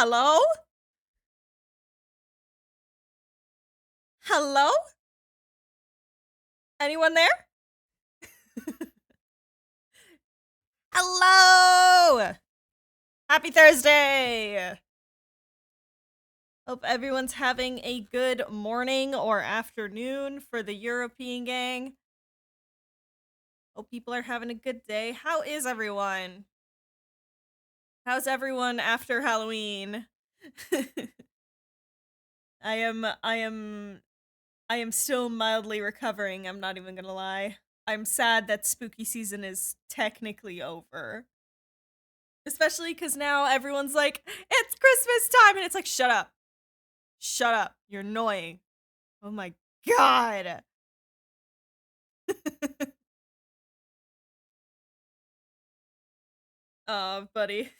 Hello? Hello? Anyone there? Hello! Happy Thursday! Hope everyone's having a good morning or afternoon for the European gang. Hope people are having a good day. How is everyone? How's everyone after Halloween? I am I am I am still mildly recovering, I'm not even gonna lie. I'm sad that spooky season is technically over. Especially because now everyone's like, it's Christmas time! And it's like, shut up. Shut up. You're annoying. Oh my god. Oh, buddy.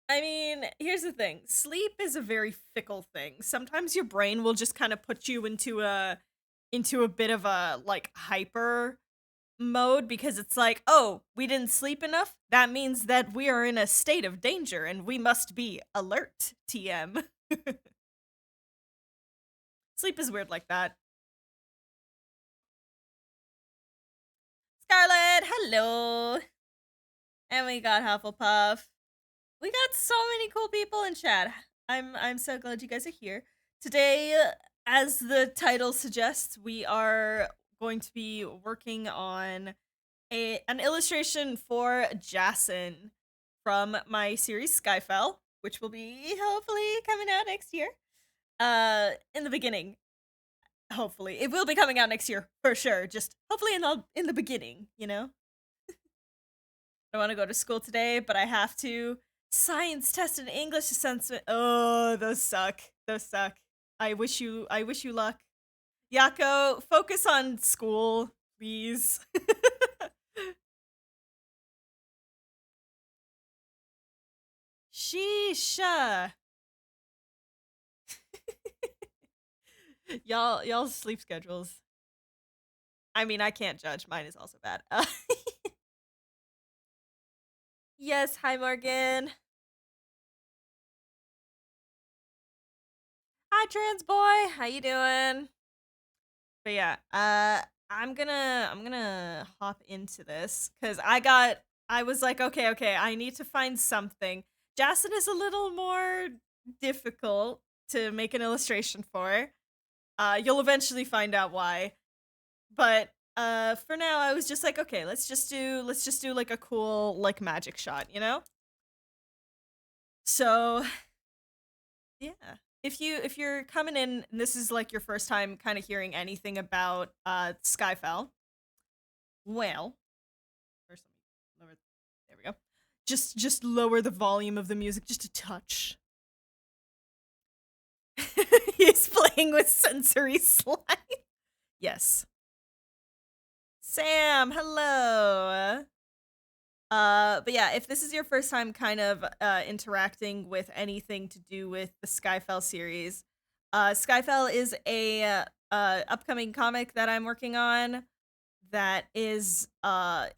I mean, here's the thing. Sleep is a very fickle thing. Sometimes your brain will just kind of put you into a bit of a like hyper mode because it's like, oh, we didn't sleep enough. That means that we are in a state of danger and we must be alert, TM. Sleep is weird like that. Scarlet, hello. And we got Hufflepuff. We got so many cool people in chat. I'm so glad you guys are here. Today, as the title suggests, we are going to be working on an illustration for Jassin from my series Skyfell, which will be hopefully coming out next year. In the beginning. Hopefully. It will be coming out next year for sure. Just hopefully in the beginning, you know? I want to go to school today, but I have to. Science test and English assessment. Oh, those suck. Those suck. I wish you luck. Yako, focus on school, please. Sheesh. Y'all's sleep schedules. I mean, I can't judge. Mine is also bad. Yes, hi Morgan. Hi trans boy. How you doing? But yeah, I'm gonna hop into this because I was like, okay, I need to find something. Jassin is a little more difficult to make an illustration for. You'll eventually find out why. But for now I was just like, okay, let's just do like a cool like magic shot, you know? So yeah. If you're coming in and this is like your first time kind of hearing anything about Skyfell, well, first let me lower, there we go. Just lower the volume of the music just a touch. He's playing with sensory slime. Yes. Sam, hello. But yeah, if this is your first time kind of interacting with anything to do with the Skyfell series, Skyfell is a upcoming comic that I'm working on that is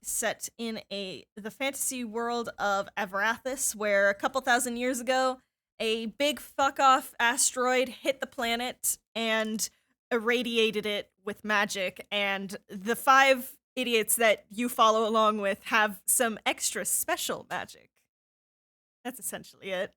set in the fantasy world of Avrathis, where a couple thousand years ago, a big fuck off asteroid hit the planet and irradiated it with magic, and the five idiots that you follow along with have some extra special magic. That's essentially it.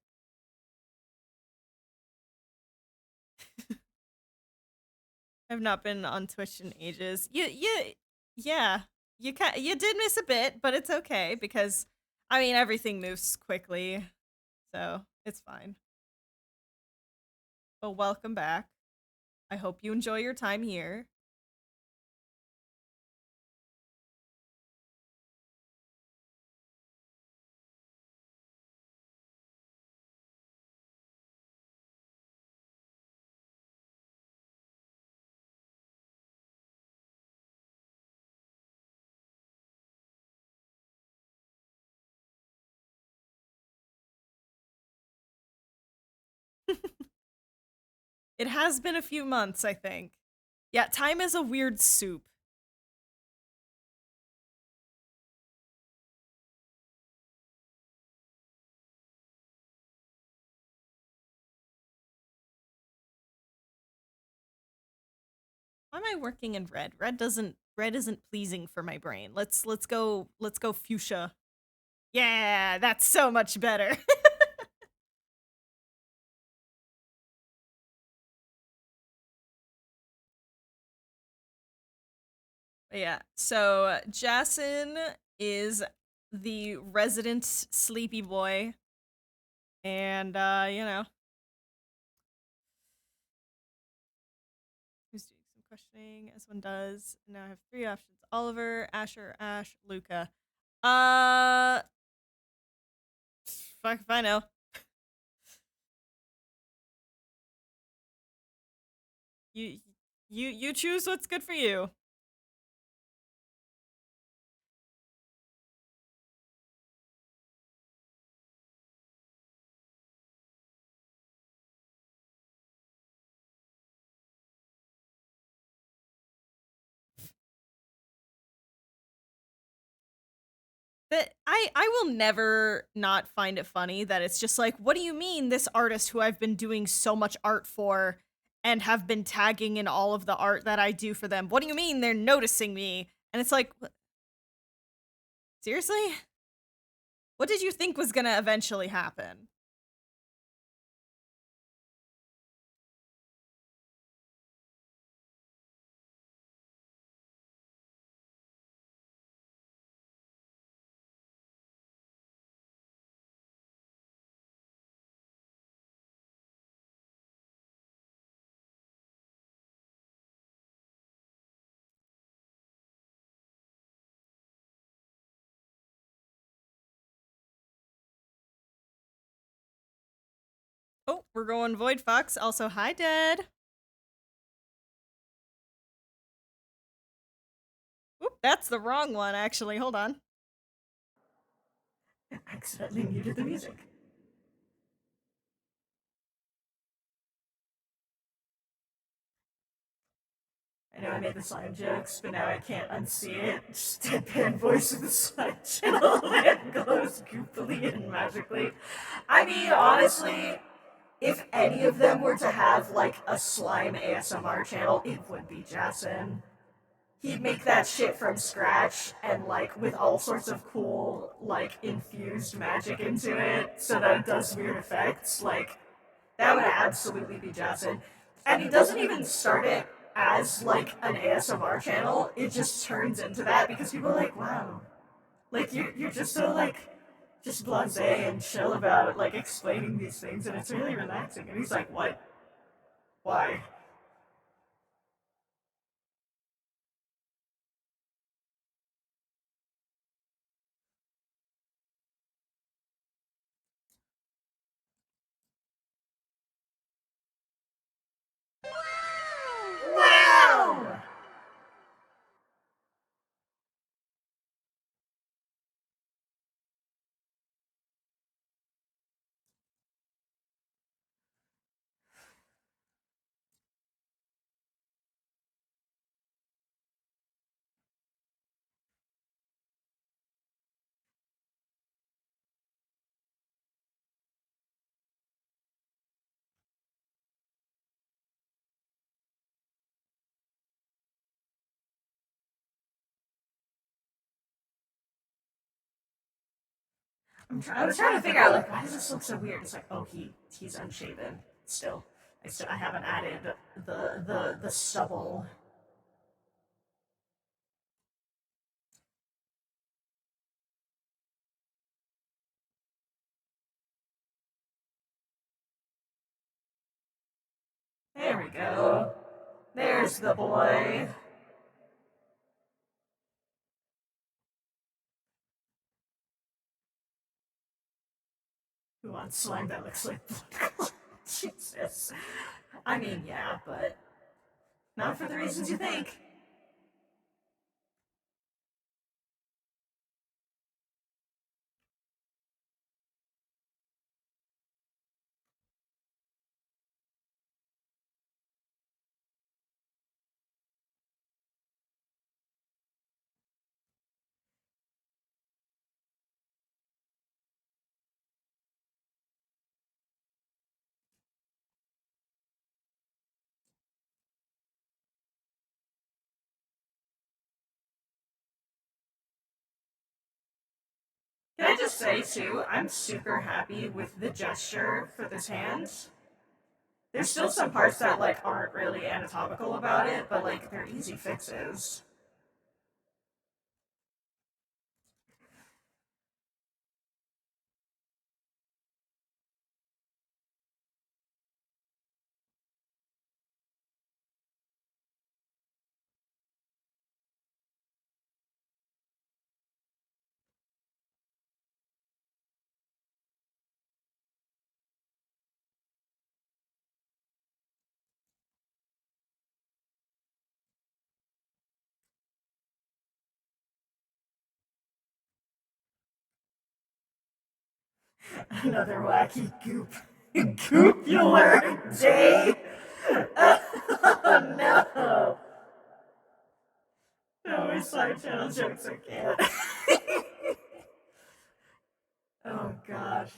I've not been on Twitch in ages. Yeah. You did miss a bit, but it's okay because I mean everything moves quickly, so it's fine. But welcome back. I hope you enjoy your time here. It has been a few months, I think. Yeah, time is a weird soup. am I working in red? Red isn't pleasing for my brain. Let's go fuchsia. Yeah, that's so much better. Yeah. So Jassin is the resident sleepy boy, and who's doing some questioning as one does. Now I have three options: Oliver, Asher, Ash, Luca. Uh, fuck if I know. You you choose what's good for you. That I will never not find it funny that it's just like, what do you mean this artist who I've been doing so much art for and have been tagging in all of the art that I do for them? What do you mean they're noticing me? And it's like, seriously? What did you think was gonna eventually happen? Oh, we're going Void Fox. Also, hi, Dead. Oop, that's the wrong one, actually. Hold on. Accidentally muted the music. I know I made the slime jokes, but now I can't unsee it. Just deadpan voice of the slime channel and glows goofily and magically. I mean, honestly, if any of them were to have like a slime ASMR channel, it would be Jassin. He'd make that shit from scratch and like with all sorts of cool like infused magic into it so that it does weird effects. Like that would absolutely be Jassin. And he doesn't even start it as like an ASMR channel. It just turns into that because people are like, wow, like you're just so like just blasé and chill about like explaining these things, and it's really relaxing. And he's like, what? Why? Wow! I was trying to figure out like why does this look so weird? It's like, oh, he's unshaven still. I haven't added the stubble. There we go. There's the boy. Who wants slime that looks like blood? Jesus. I mean, yeah, but not for the reasons you think. say too, I'm super happy with the gesture for this hand. There's still some parts that like aren't really anatomical about it, but like they're easy fixes. Another wacky goop goopular day. Oh no. No more side channel jokes again. Oh gosh.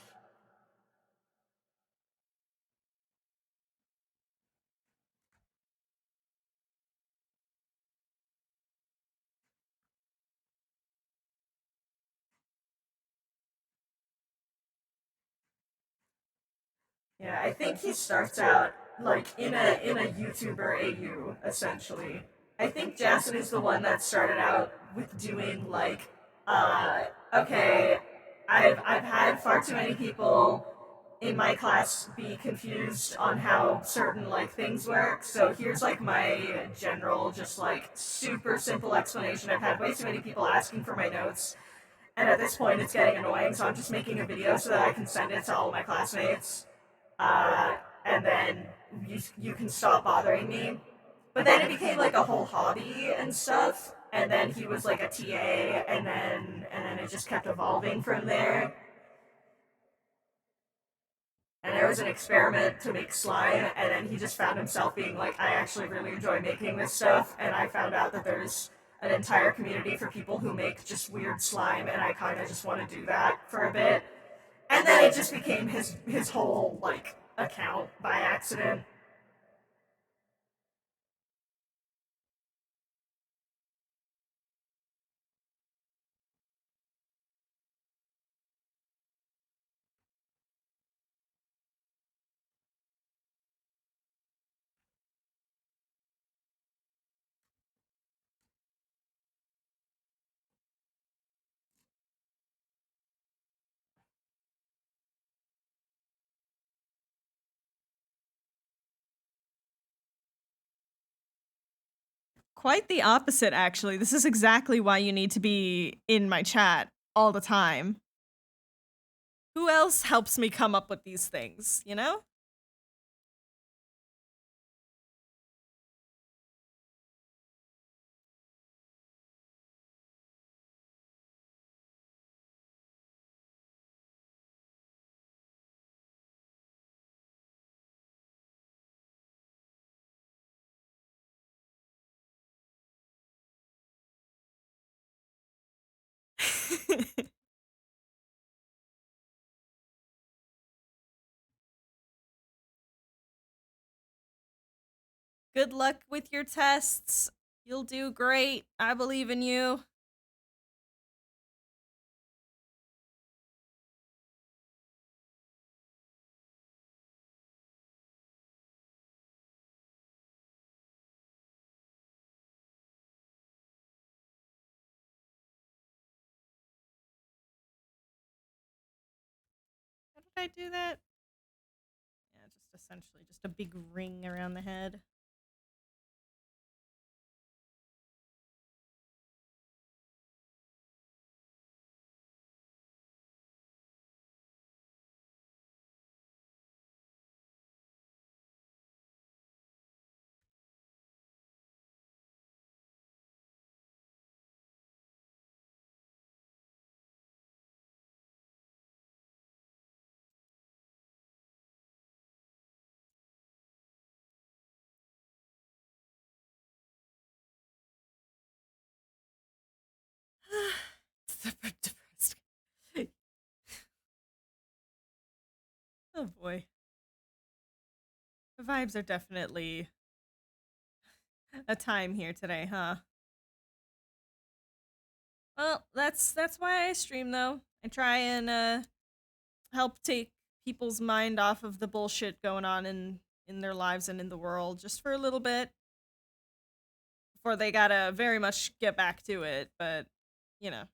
Yeah, I think he starts out like in a YouTuber AU essentially. I think Jassin is the one that started out with doing like, okay, I've had far too many people in my class be confused on how certain like things work. So here's like my general, just like super simple explanation. I've had way too many people asking for my notes, and at this point it's getting annoying. So I'm just making a video so that I can send it to all my classmates, uh, and then you can stop bothering me. But then it became like a whole hobby and stuff. And then he was like a TA, and then it just kept evolving from there. And there was an experiment to make slime, and then he just found himself being like, I actually really enjoy making this stuff, and I found out that there's an entire community for people who make just weird slime, and I kind of just want to do that for a bit. And then it just became his whole like account by accident. Quite the opposite, actually. This is exactly why you need to be in my chat all the time. Who else helps me come up with these things, you know? Good luck with your tests. You'll do great. I believe in you. How did I do that? Yeah, just essentially just a big ring around the head. Super depressed. Oh boy. The vibes are definitely a time here today, huh? Well, that's why I stream though. I try and help take people's mind off of the bullshit going on in their lives and in the world just for a little bit before they gotta very much get back to it. But you know,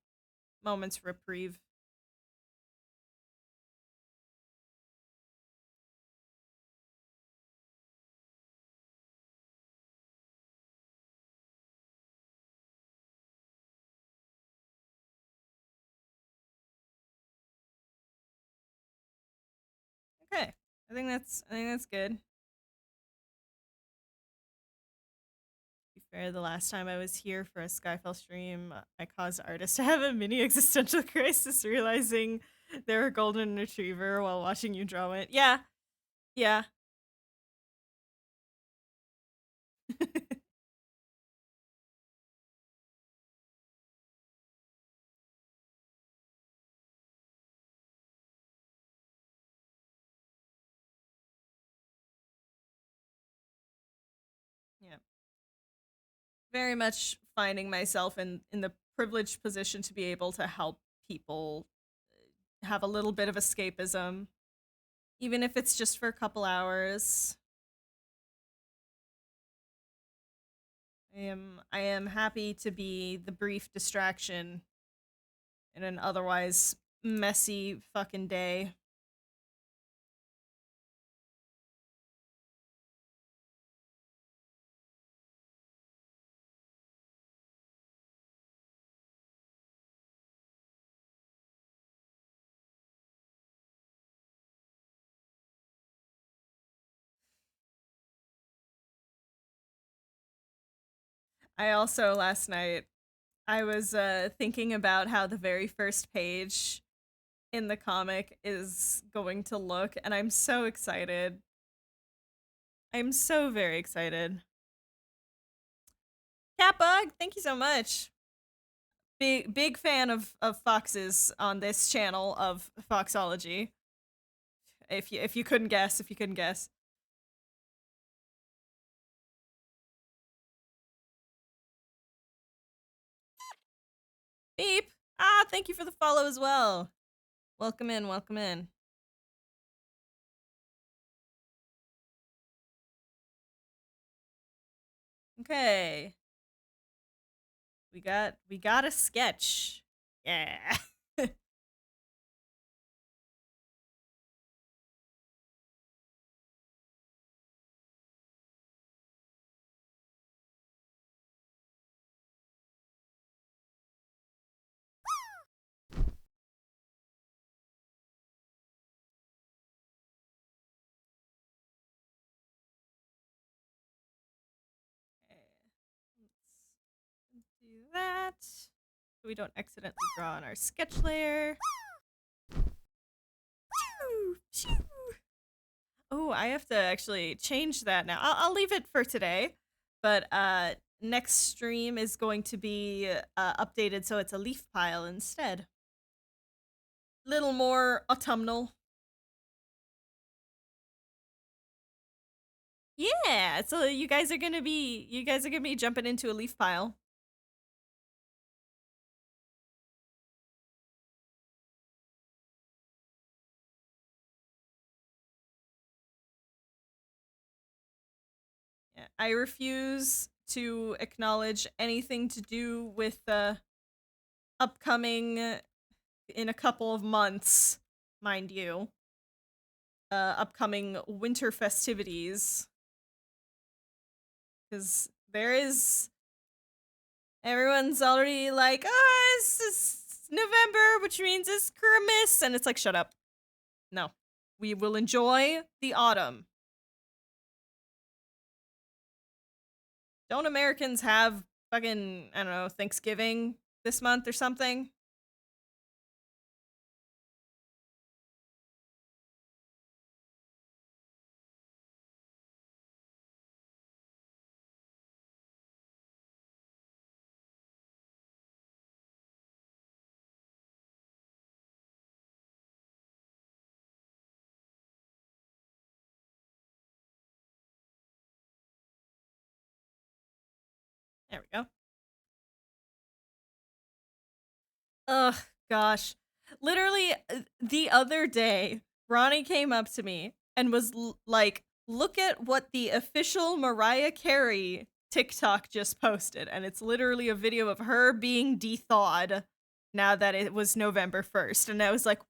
moments reprieve. Okay, I think that's good. To be fair, the last time I was here for a Skyfell stream, I caused artists to have a mini existential crisis, realizing they're a golden retriever while watching you draw it. Yeah, yeah. Yeah. Very much finding myself in the privileged position to be able to help people have a little bit of escapism, even if it's just for a couple hours. I am happy to be the brief distraction in an otherwise messy fucking day. I also last night I was thinking about how the very first page in the comic is going to look, and I'm so excited. I'm so very excited. Catbug, thank you so much. Big fan of foxes on this channel of Foxology. If you couldn't guess, if you couldn't guess. Beep. Ah, thank you for the follow as well. Welcome in, welcome in. Okay. We got a sketch. Yeah. Let's do that. So we don't accidentally draw on our sketch layer. Oh, I have to actually change that now. I'll leave it for today, but next stream is going to be updated so it's a leaf pile instead. Little more autumnal. Yeah, so you guys are gonna be jumping into a leaf pile. Yeah, I refuse to acknowledge anything to do with the upcoming in a couple of months, mind you. Upcoming winter festivities, because there is everyone's already like, oh, it's November, which means it's Christmas, and it's like, shut up. No, we will enjoy the autumn. Don't Americans have fucking, I don't know, Thanksgiving this month or something? There we go. Ugh, gosh. Literally, the other day, Ronnie came up to me and was like, look at what the official Mariah Carey TikTok just posted. And it's literally a video of her being de-thawed now that it was November 1st. And I was like,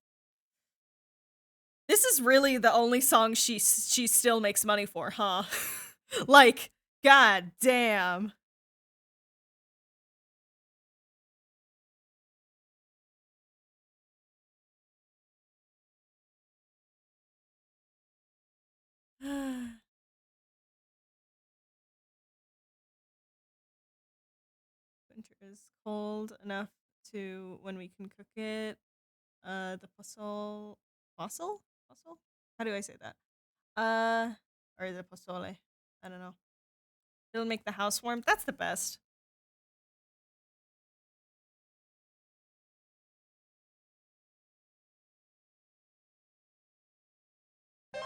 this is really the only song she still makes money for, huh? Like, god damn. Winter is cold enough to when we can cook it. The fossil? How do I say that? Or the pozole. I don't know. It'll make the house warm. That's the best. Wow!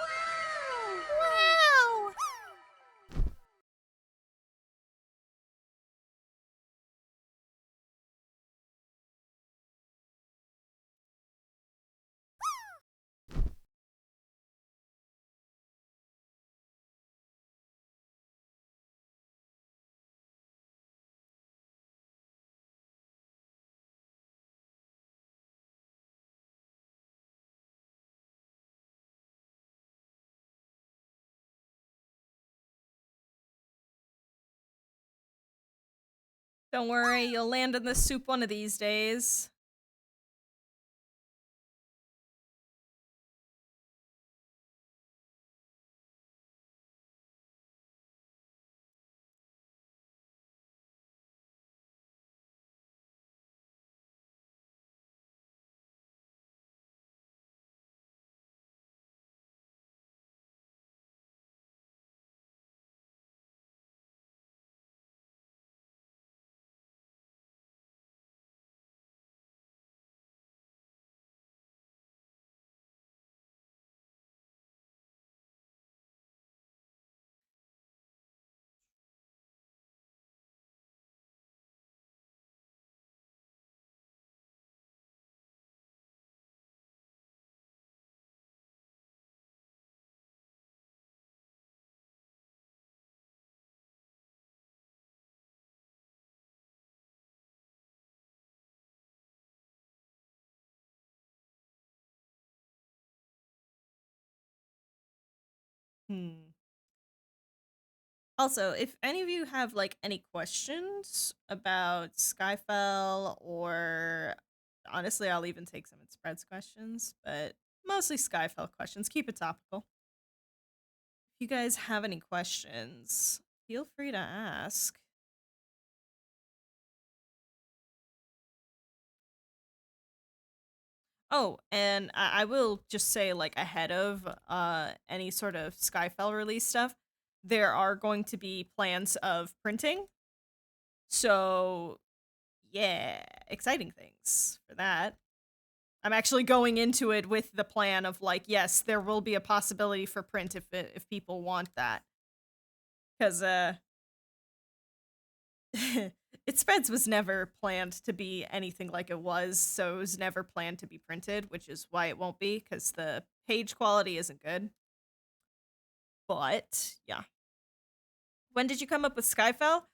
Don't worry, you'll land in the soup one of these days. Hmm. Also, if any of you have like any questions about Skyfell, or honestly, I'll even take some Spreads questions, but mostly Skyfell questions. Keep it topical. If you guys have any questions, feel free to ask. Oh, and I will just say, like, ahead of any sort of Skyfell release stuff, there are going to be plans of printing. So, yeah, exciting things for that. I'm actually going into it with the plan of like, yes, there will be a possibility for print if people want that, because It Spreads was never planned to be anything like it was, so it was never planned to be printed, which is why it won't be, because the page quality isn't good. But yeah, when did you come up with Skyfell?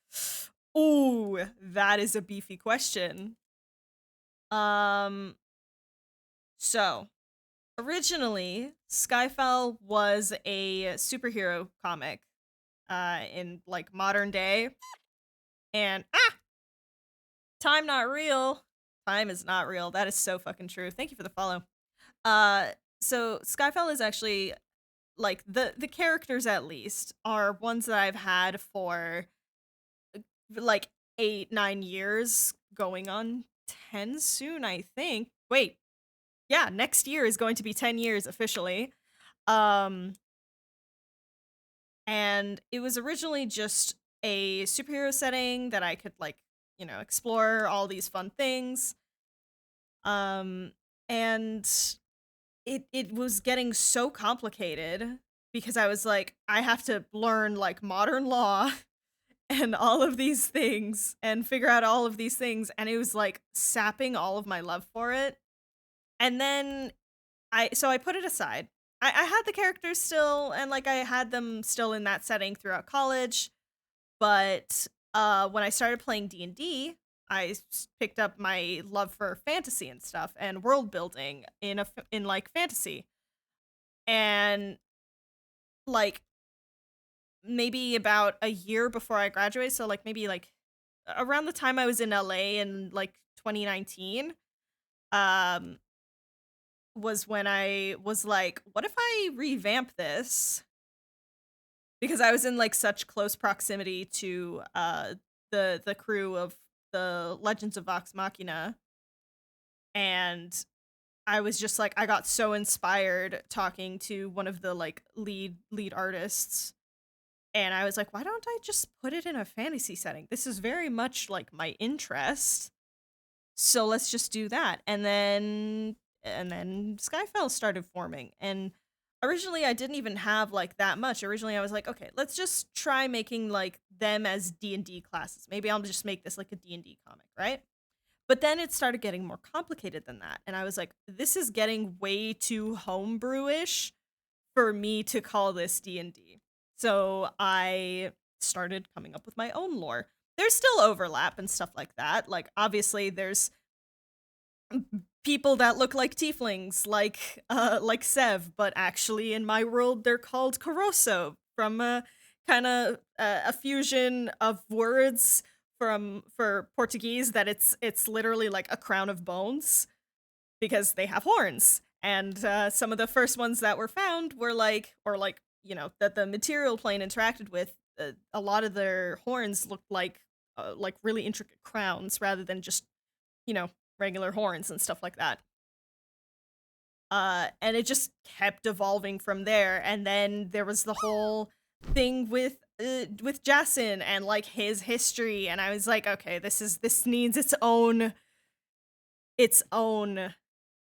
Ooh, that is a beefy question. Um, so originally, Skyfell was a superhero comic in like modern day. And time not real. Time is not real. That is so fucking true. Thank you for the follow. Uh so Skyfell is actually like the characters at least are ones that I've had for like 8-9 years, going on 10 soon, I think. Wait, yeah, next year is going to be 10 years officially. Um and it was originally just a superhero setting that I could like, explore all these fun things. Um and it was getting so complicated because I was like, I have to learn like modern law and all of these things and figure out all of these things, and it was like sapping all of my love for it. And then I put it aside. I had the characters still, and like I had them still in that setting throughout college, but when I started playing D&D, picked up my love for fantasy and stuff and world building in like fantasy. And like maybe about a year before I graduated, so like maybe like around the time I was in LA in like 2019, um was when I was like, what if I revamp this? Because I was in like such close proximity to the crew of the Legends of Vox Machina, and I was just like I got so inspired talking to one of the like lead artists, and I was like, why don't I just put it in a fantasy setting? This is very much like my interest. So let's just do that. And then Skyfell started forming. And originally I didn't even have like that much. Originally I was like, okay, let's just try making like them as D&D classes. Maybe I'll just make this like a D&D comic, right? But then it started getting more complicated than that. And I was like, this is getting way too homebrewish for me to call this D&D. So I started coming up with my own lore. There's still overlap and stuff like that. Like obviously there's people that look like tieflings, like Sev, but actually in my world they're called Coroso from a kind of a fusion of words from for Portuguese that it's literally like a crown of bones because they have horns. And some of the first ones that were found were like, or like, that the material plane interacted with. A lot of their horns looked like really intricate crowns rather than just, you know, regular horns and stuff like that. And it just kept evolving from there. And then there was the whole thing with Jassin and like his history. And I was like, okay, this needs its own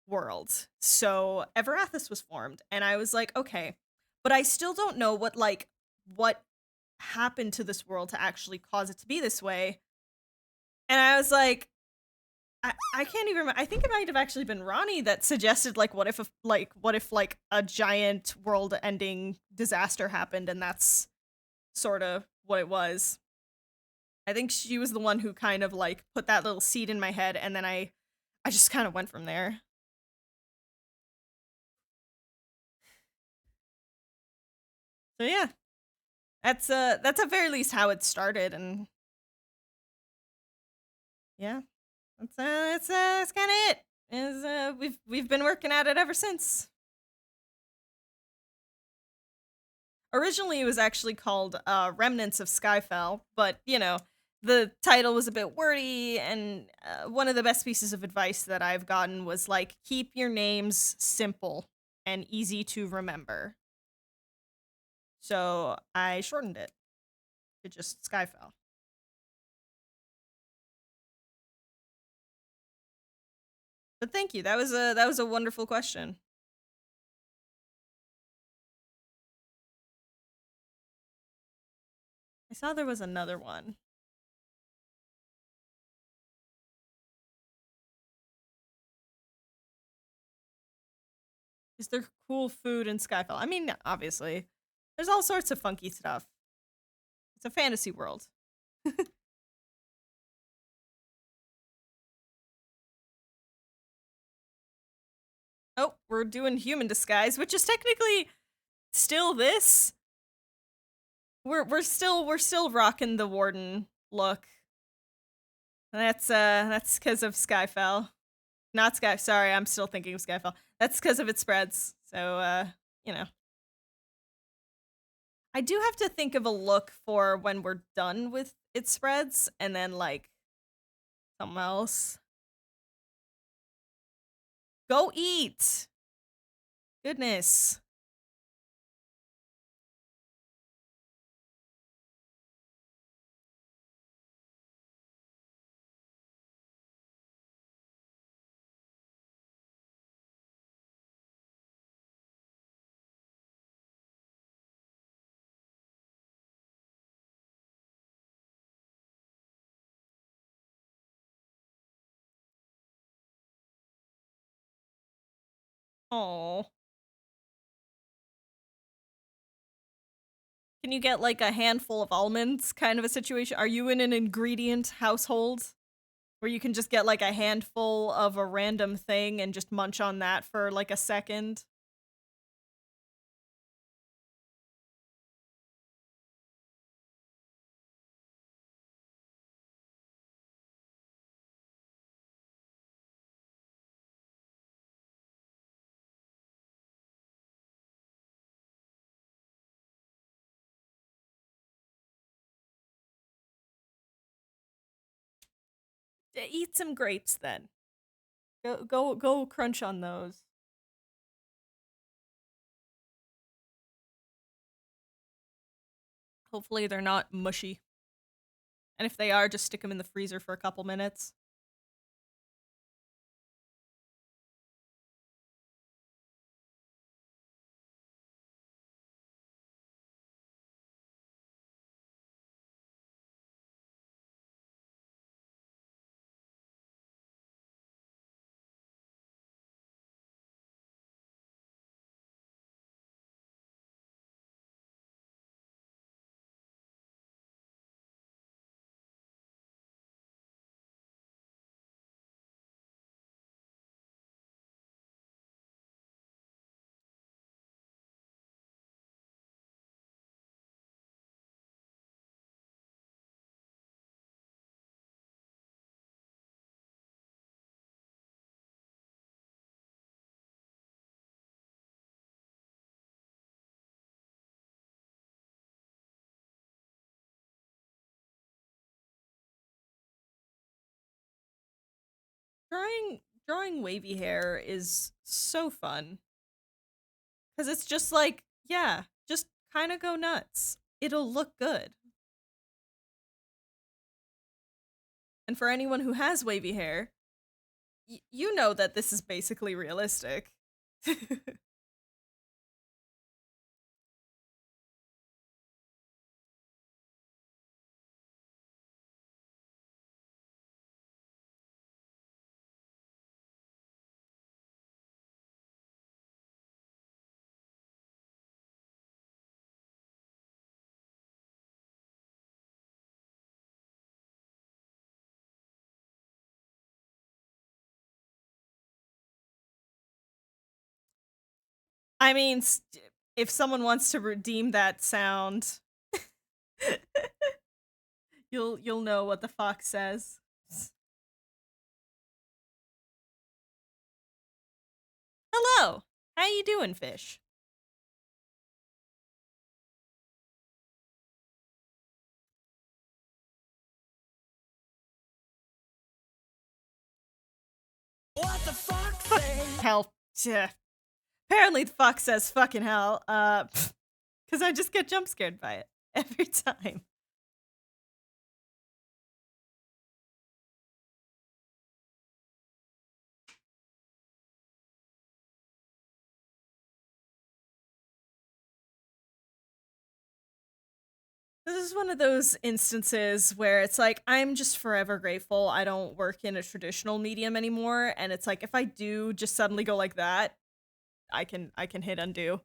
world. So Everathis was formed, and I was like, okay, but I still don't know what happened to this world to actually cause it to be this way. And I was like, I can't even remember. I think it might have actually been Ronnie that suggested like what if a giant world ending disaster happened, and that's sort of what it was. I think she was the one who kind of like put that little seed in my head, and then I just kind of went from there. So yeah, that's at very least how it started, and yeah, that's kind of it. Is we've been working at it ever since. Originally, it was actually called Remnants of Skyfell, but the title was a bit wordy, and one of the best pieces of advice that I've gotten was like keep your names simple and easy to remember. So I shortened it to just Skyfell. But thank you. That was a wonderful question. I saw there was another one. Is there cool food in Skyfall? I mean, obviously. There's all sorts of funky stuff. It's a fantasy world. Oh, we're doing human disguise, which is technically still this. We're still rocking the warden look. That's because of Skyfell. Not Sky. Sorry, I'm still thinking of Skyfall. That's because of its spreads. So you know. I do have to think of a look for when we're done with its spreads, and then like something else. Go eat. Goodness. Oh. Can you get like a handful of almonds kind of a situation? Are you in an ingredient household where you can just get like a handful of a random thing and just munch on that for like a second? Eat some grapes then. Go crunch on those. Hopefully they're not mushy. And if they are, just stick them in the freezer for a couple minutes. Drawing drawing wavy hair is so fun. Cause it's just like, yeah, just kinda go nuts. It'll look good. And for anyone who has wavy hair, you know that this is basically realistic. I mean, if someone wants to redeem that sound, you'll know what the fox says. Hello. How you doing, fish? What the fuck say? Hell. Apparently the fox says fucking hell. Cause I just get jump scared by it every time. This is one of those instances where it's like I'm just forever grateful I don't work in a traditional medium anymore, and it's like if I do just suddenly go like that, I can hit undo.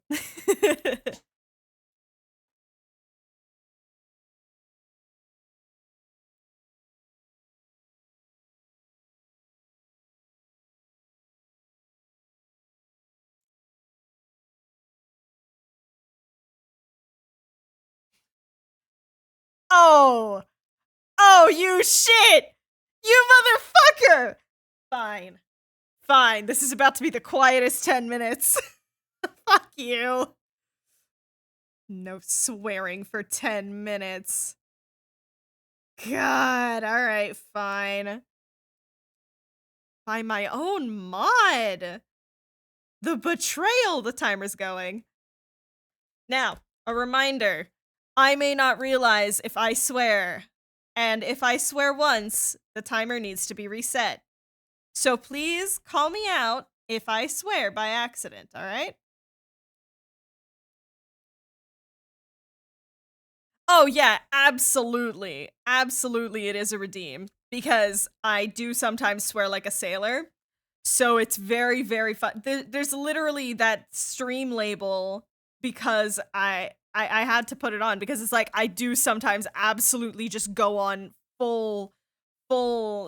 Oh, oh, you shit, you motherfucker! Fine, fine. This is about to be the quietest 10 minutes. Fuck you. No swearing for 10 minutes. God, alright, fine. By my own mod. The betrayal, the timer's going. Now, a reminder. I may not realize if I swear. And if I swear once, the timer needs to be reset. So please call me out if I swear by accident, alright? Oh yeah, absolutely. Absolutely it is a redeem. Because I do sometimes swear like a sailor. So it's very, very fun. There's literally that stream label because I had to put it on because it's like I do sometimes absolutely just go on full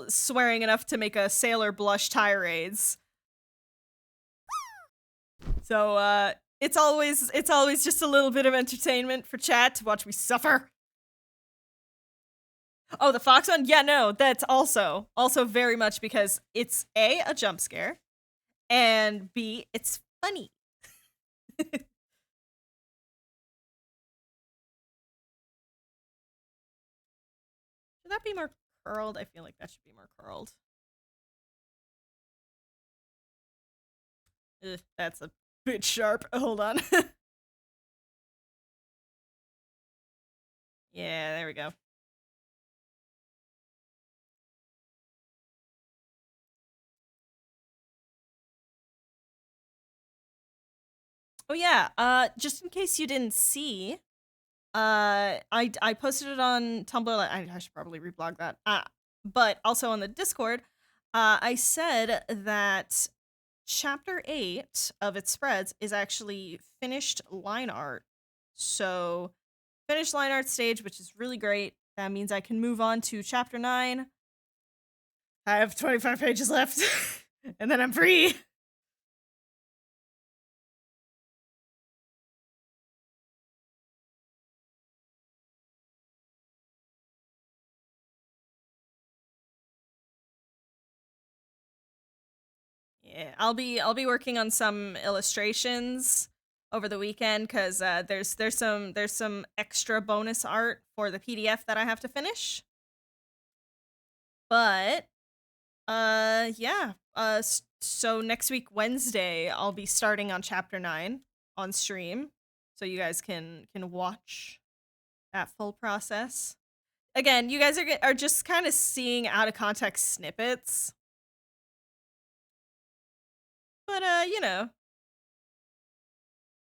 swearing enough to make a sailor blush tirades. So it's always just a little bit of entertainment for chat to watch me suffer. Oh, the fox one? Yeah, no, that's also very much because it's a jump scare, and B, it's funny. Should that be more curled? I feel like that should be more curled. Ugh, that's a bit sharp. Hold on. Yeah, there we go. Oh yeah, just in case you didn't see, I posted it on Tumblr. I should probably reblog that. But also on the Discord, I said that chapter 8 of its spreads is actually finished line art. So finished line art stage, which is really great. That means I can move on to chapter 9. I have 25 pages left, and then I'm free. Yeah, I'll be working on some illustrations over the weekend because there's some extra bonus art for the PDF that I have to finish. But yeah, so next week Wednesday I'll be starting on chapter 9 on stream, so you guys can watch that full process. Again, you guys are just kind of seeing out of context snippets, but you know,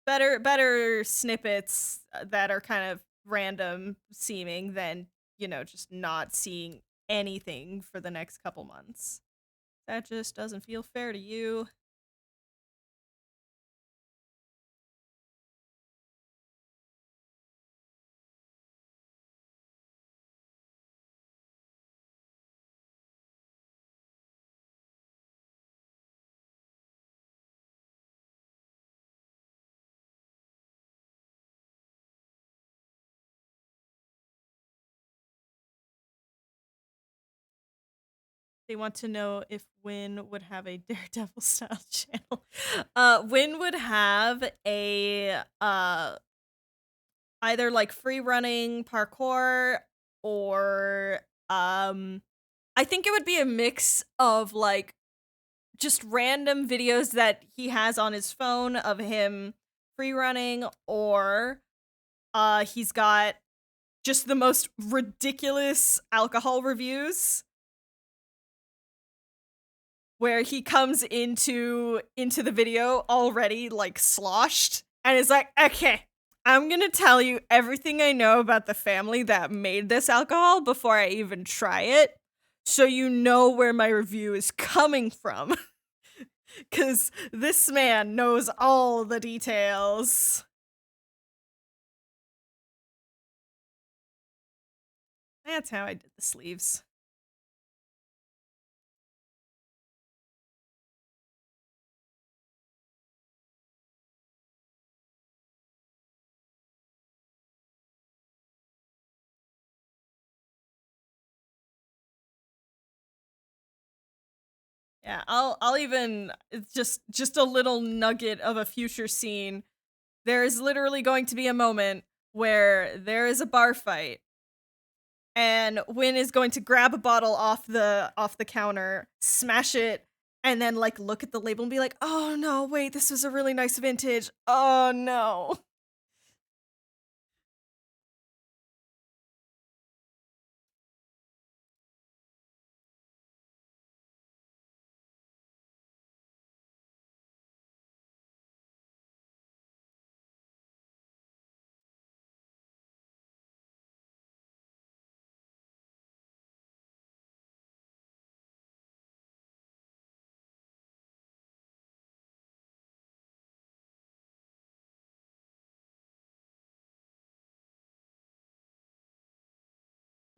better snippets that are kind of random seeming than, you know, just not seeing anything for the next couple months. That just doesn't feel fair to you. They want to know if Win would have a Daredevil style channel. Win would have a either like free running parkour or I think it would be a mix of like just random videos that he has on his phone of him free running, or he's got just the most ridiculous alcohol reviews where he comes into the video already like sloshed and is like, okay, I'm gonna tell you everything I know about the family that made this alcohol before I even try it, so you know where my review is coming from. Because this man knows all the details. That's how I did the sleeves. Yeah, I'll even, it's just a little nugget of a future scene. There is literally going to be a moment where there is a bar fight and Win is going to grab a bottle off the counter, smash it, and then like look at the label and be like, "Oh no, wait, this was a really nice vintage. Oh no."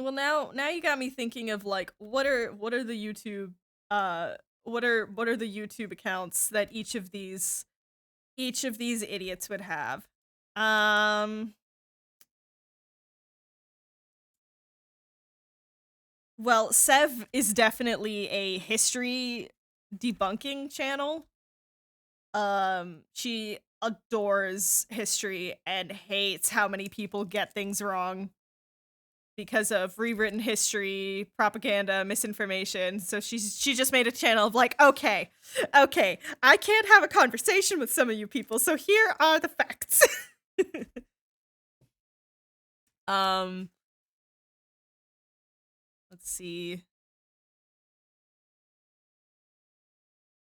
Well, now you got me thinking of like what are the YouTube what are the YouTube accounts that each of these idiots would have. Um well, Sev is definitely a history debunking channel. She adores history and hates how many people get things wrong because of rewritten history, propaganda, misinformation. So she just made a channel of like, okay, I can't have a conversation with some of you people, so here are the facts. um, let's see.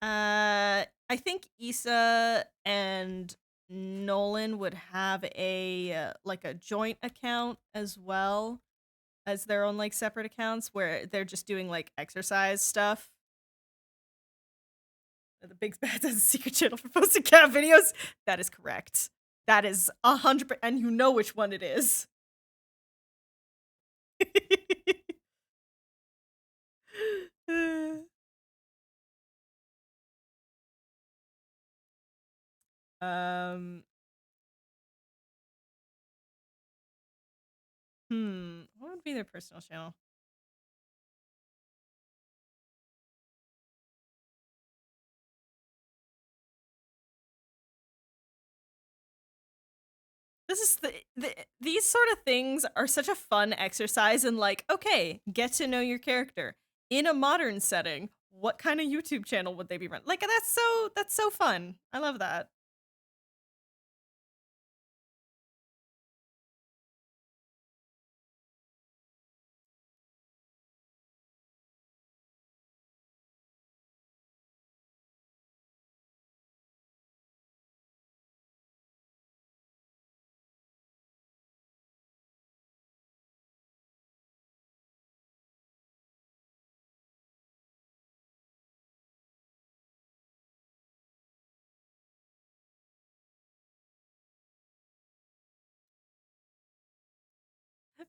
I think Issa and Nolan would have a like a joint account as well as their own like separate accounts where they're just doing like exercise stuff. The Big Bad has a secret channel for posting cat videos. That is correct. That is 100%, and you know which one it is. um. What would be their personal channel? This is these sort of things are such a fun exercise in like, okay, get to know your character in a modern setting. What kind of YouTube channel would they be running? Like that's so fun. I love that.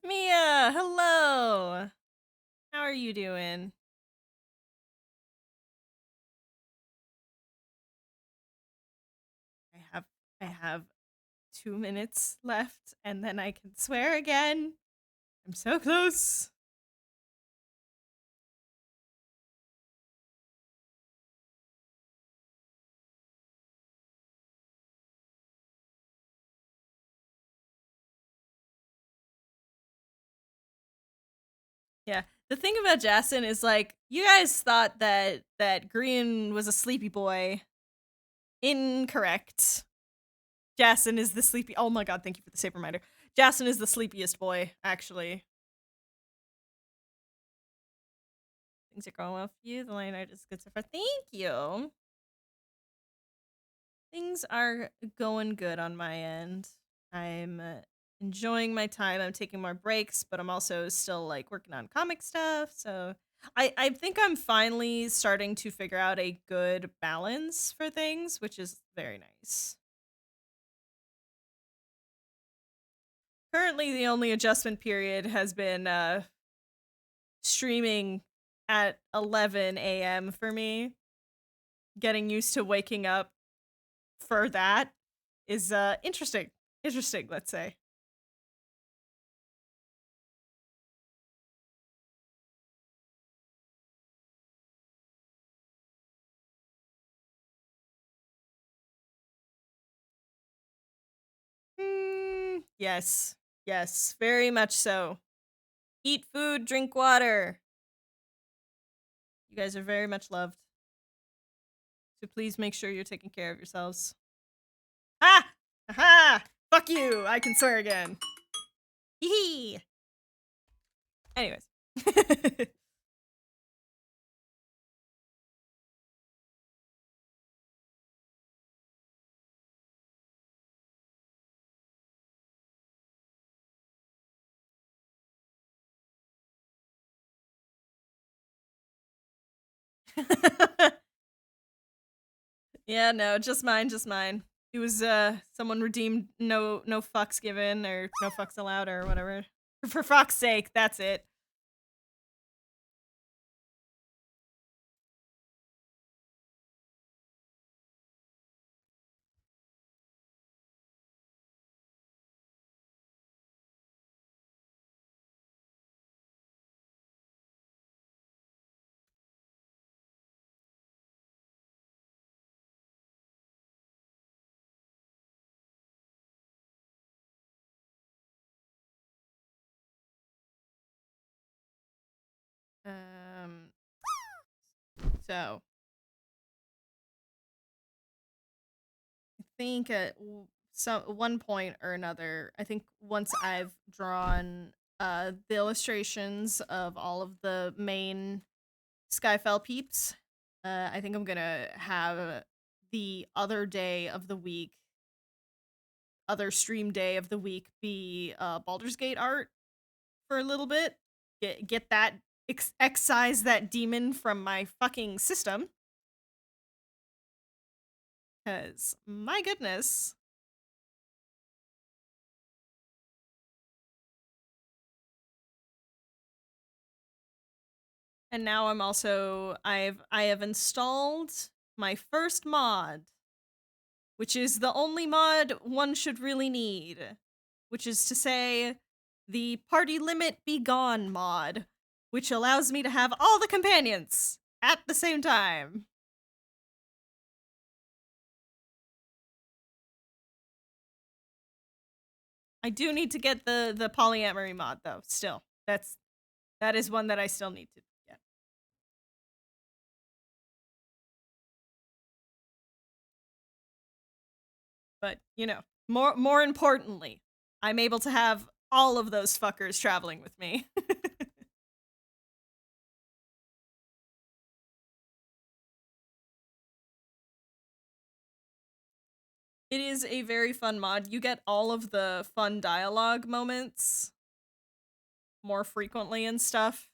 Mia, hello. How are you doing? I I have 2 minutes left and then I can swear again. I'm so close. Yeah. The thing about Jassin is like, you guys thought that Green was a sleepy boy. Incorrect. Jassin is the sleepy. Oh my god, thank you for the safe reminder. Jassin is the sleepiest boy, actually. Things are going well for you. The line art is good so far. Thank you. Things are going good on my end. I'm enjoying my time. I'm taking more breaks, but I'm also still like working on comic stuff. So I think I'm finally starting to figure out a good balance for things, which is very nice. Currently, the only adjustment period has been streaming at 11 a.m. for me. Getting used to waking up for that is interesting. Interesting, let's say. Yes. Yes, very much so. Eat food, drink water. You guys are very much loved. So please make sure you're taking care of yourselves. Ah! Aha! Fuck you! I can swear again. Hee. Anyways. Yeah, no, just mine, just mine. It was someone redeemed no fucks given or no fucks allowed or whatever. For fuck's sake, that's it. So I think at some one point or another, I think once I've drawn the illustrations of all of the main Skyfell peeps, I think I'm gonna have the other day of the week, other stream day of the week, be Baldur's Gate art for a little bit. Get that excise that demon from my fucking system. Cause my goodness. And now I have installed my first mod, which is the only mod one should really need, which is to say the party limit be gone mod, which allows me to have all the companions at the same time. I do need to get the polyamory mod though. Still, that is one that I still need to get. But you know, more importantly, I'm able to have all of those fuckers traveling with me. It is a very fun mod. You get all of the fun dialogue moments more frequently and stuff.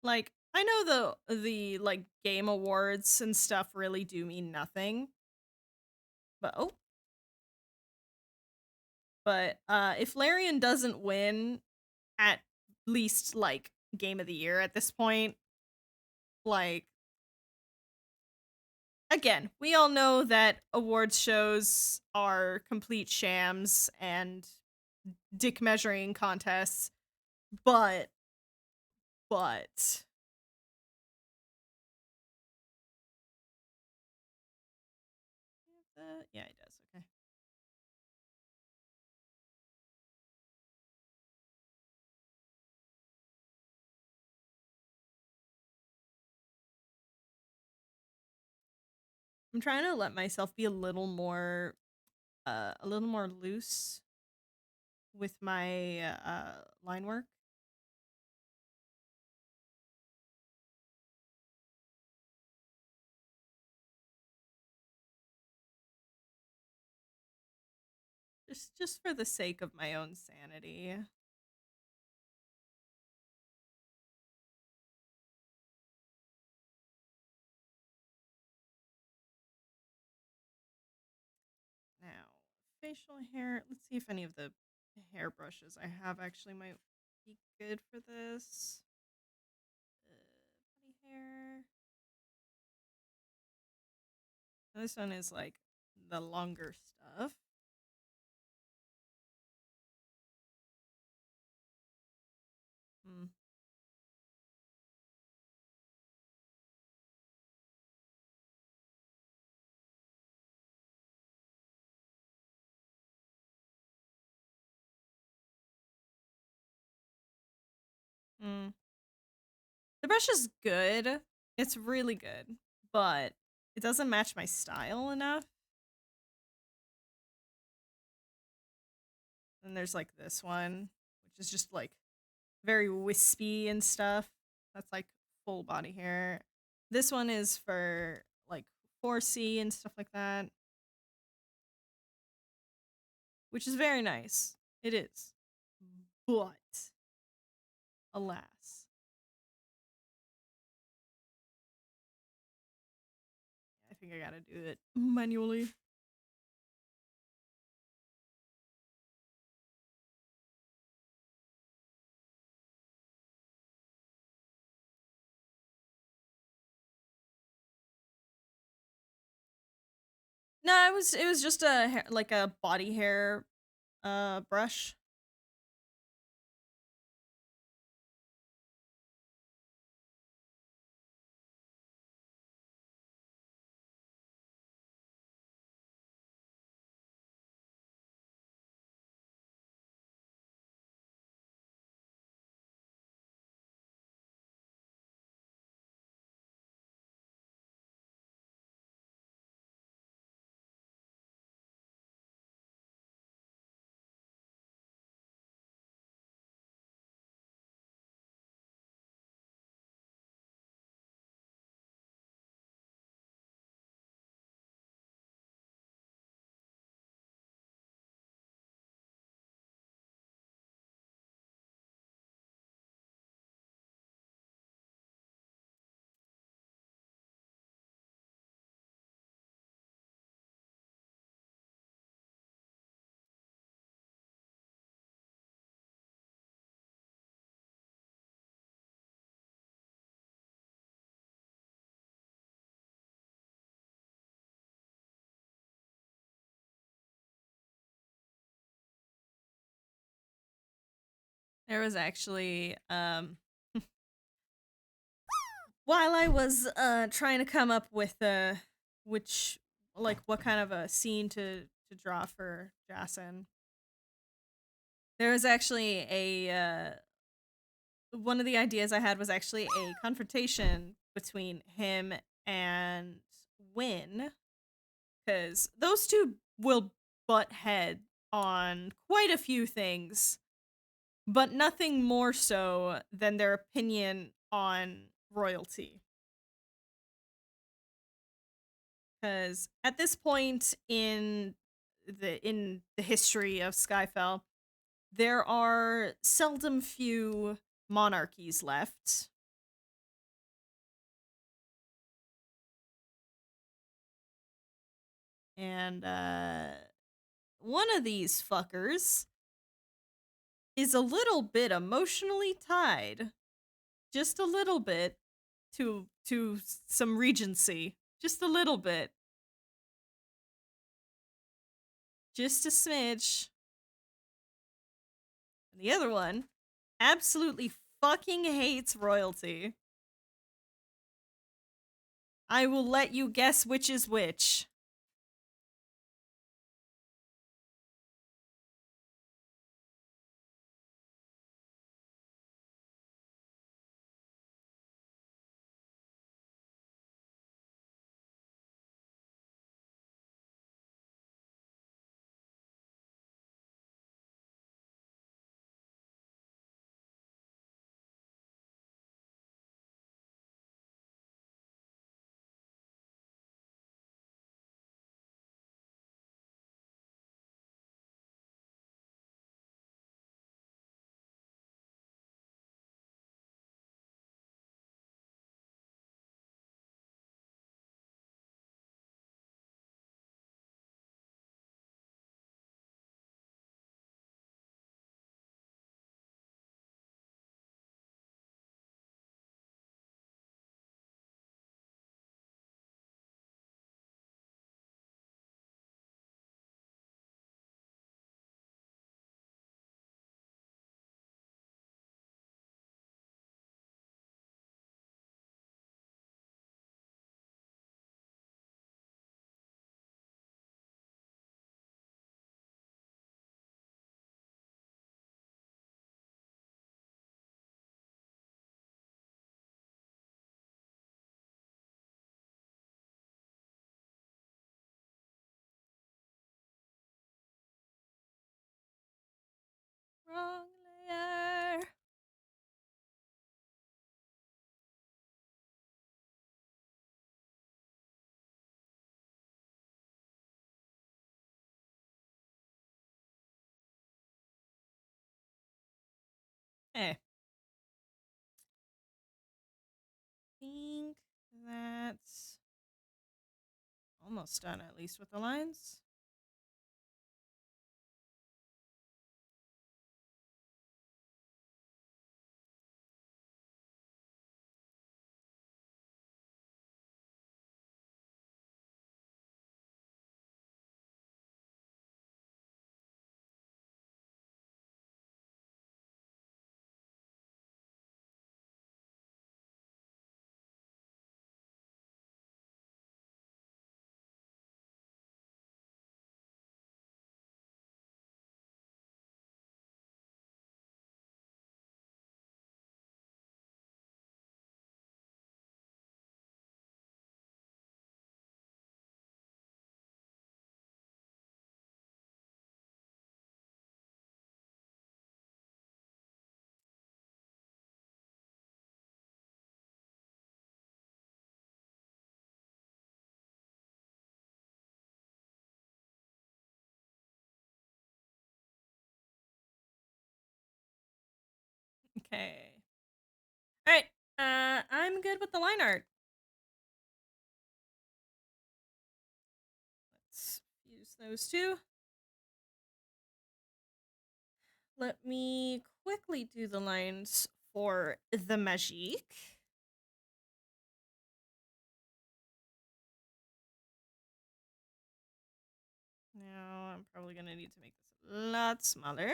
Like, I know the like game awards and stuff really do mean nothing. But if Larian doesn't win at least like game of the year at this point, like again, we all know that awards shows are complete shams and dick measuring contests, but but yeah, it does. Okay. I'm trying to let myself be a little more loose with my line work. Just for the sake of my own sanity. Now, facial hair. Let's see if any of the hairbrushes I have actually might be good for this. Body hair. This one is like the longer stuff. Hmm. Hmm. The brush is good. It's really good, but it doesn't match my style enough. And there's like this one, which is just like very wispy and stuff. That's like full body hair. This one is for like 4C and stuff like that, which is very nice. It is. But alas, I think I gotta do it manually. No, it was just like a body hair brush. There was actually while I was trying to come up with which like what kind of a scene to draw for Jassin, there was actually a one of the ideas I had was actually a confrontation between him and Win, because those two will butt head on quite a few things, but nothing more so than their opinion on royalty. Because at this point in the history of Skyfell, there are seldom few monarchies left. And one of these fuckers is a little bit emotionally tied, just a little bit, to some regency, just a little bit, just a smidge. And the other one absolutely fucking hates royalty. I will let you guess which is which. Wrong layer. Eh. Think that's almost done, at least with the lines. Okay. All right. I'm good with the line art. Let's use those two. Let me quickly do the lines for the Magique. Now I'm probably gonna need to make this a lot smaller.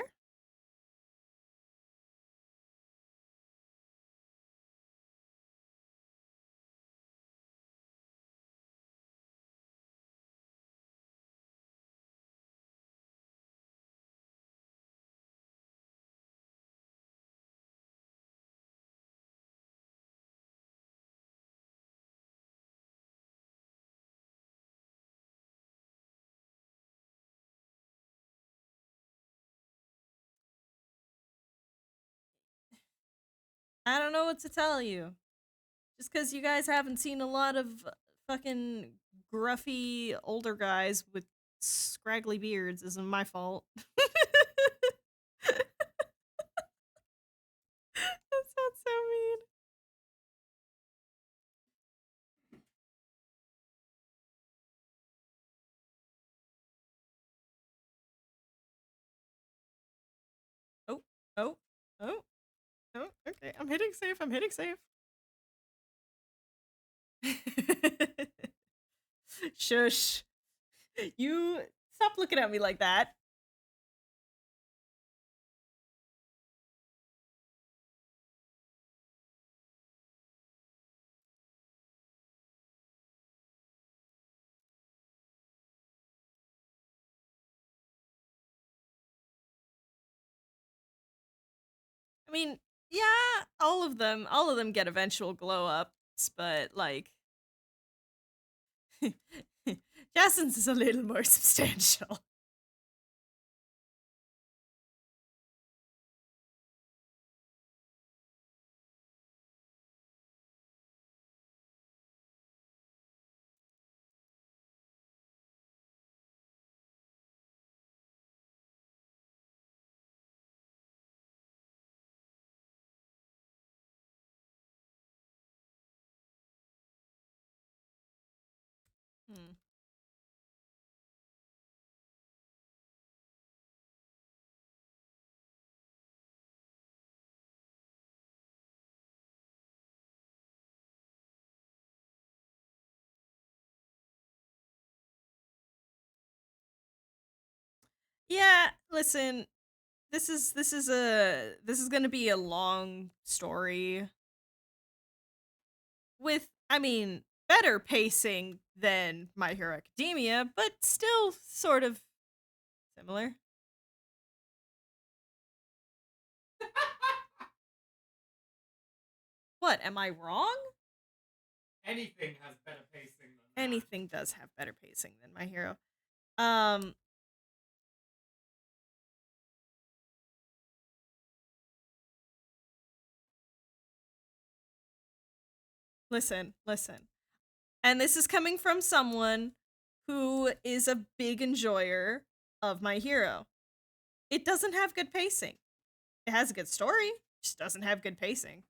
I don't know what to tell you. Just because you guys haven't seen a lot of fucking gruffy older guys with scraggly beards isn't my fault. That sounds so mean. Oh, oh, oh, oh, okay. I'm hitting safe. I'm hitting safe. Shush. You stop looking at me like that. I mean, yeah, all of them get eventual glow ups, but like Jassin's is a little more substantial. Hmm. Yeah, listen, this is gonna be a long story with, I mean, better pacing than My Hero Academia, but still sort of similar. What, am I wrong? Anything has better pacing than that. Anything does have better pacing than My Hero. Um listen. And this is coming from someone who is a big enjoyer of My Hero. It doesn't have good pacing. It has a good story. just doesn't have good pacing.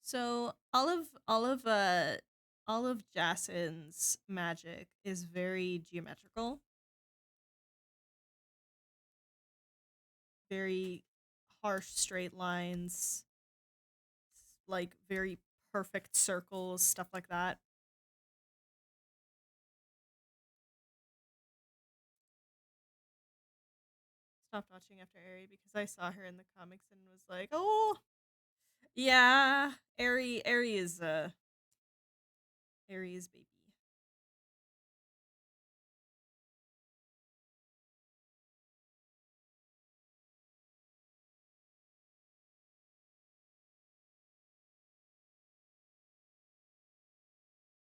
So all of Jassin's magic is very geometrical, very harsh straight lines, like very perfect circles, stuff like that. Stopped watching after Aerie because I saw her in the comics and was like, oh yeah, Aerie is Aries baby.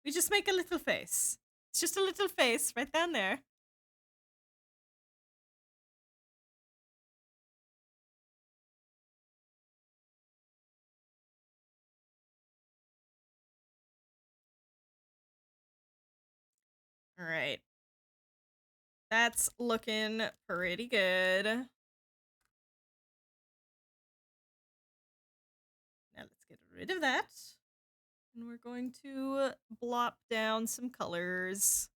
We just make a little face. It's just a little face right down there. All right. That's looking pretty good. Now let's get rid of that. And we're going to blop down some colors.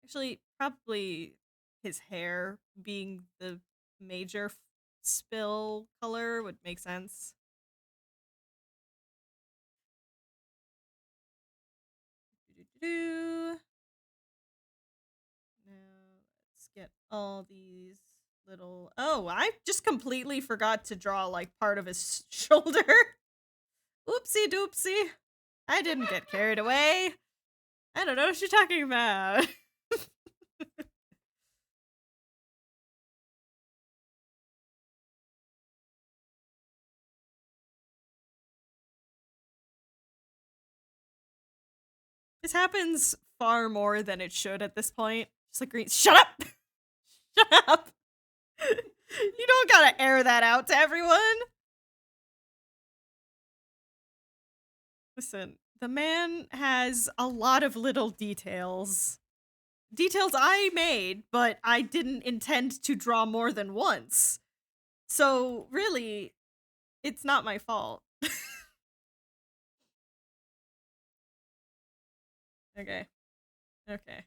Actually, probably his hair being the major spill color would make sense. Now let's get all these little. Oh, I just completely forgot to draw like part of his shoulder. Oopsie doopsie. I didn't get carried away. I don't know what you're talking about. This happens far more than it should at this point. Just like green. Shut up! Shut up! You don't gotta air that out to everyone. Listen, the man has a lot of little details. Details I made, but I didn't intend to draw more than once. So, really, it's not my fault. Okay. Okay.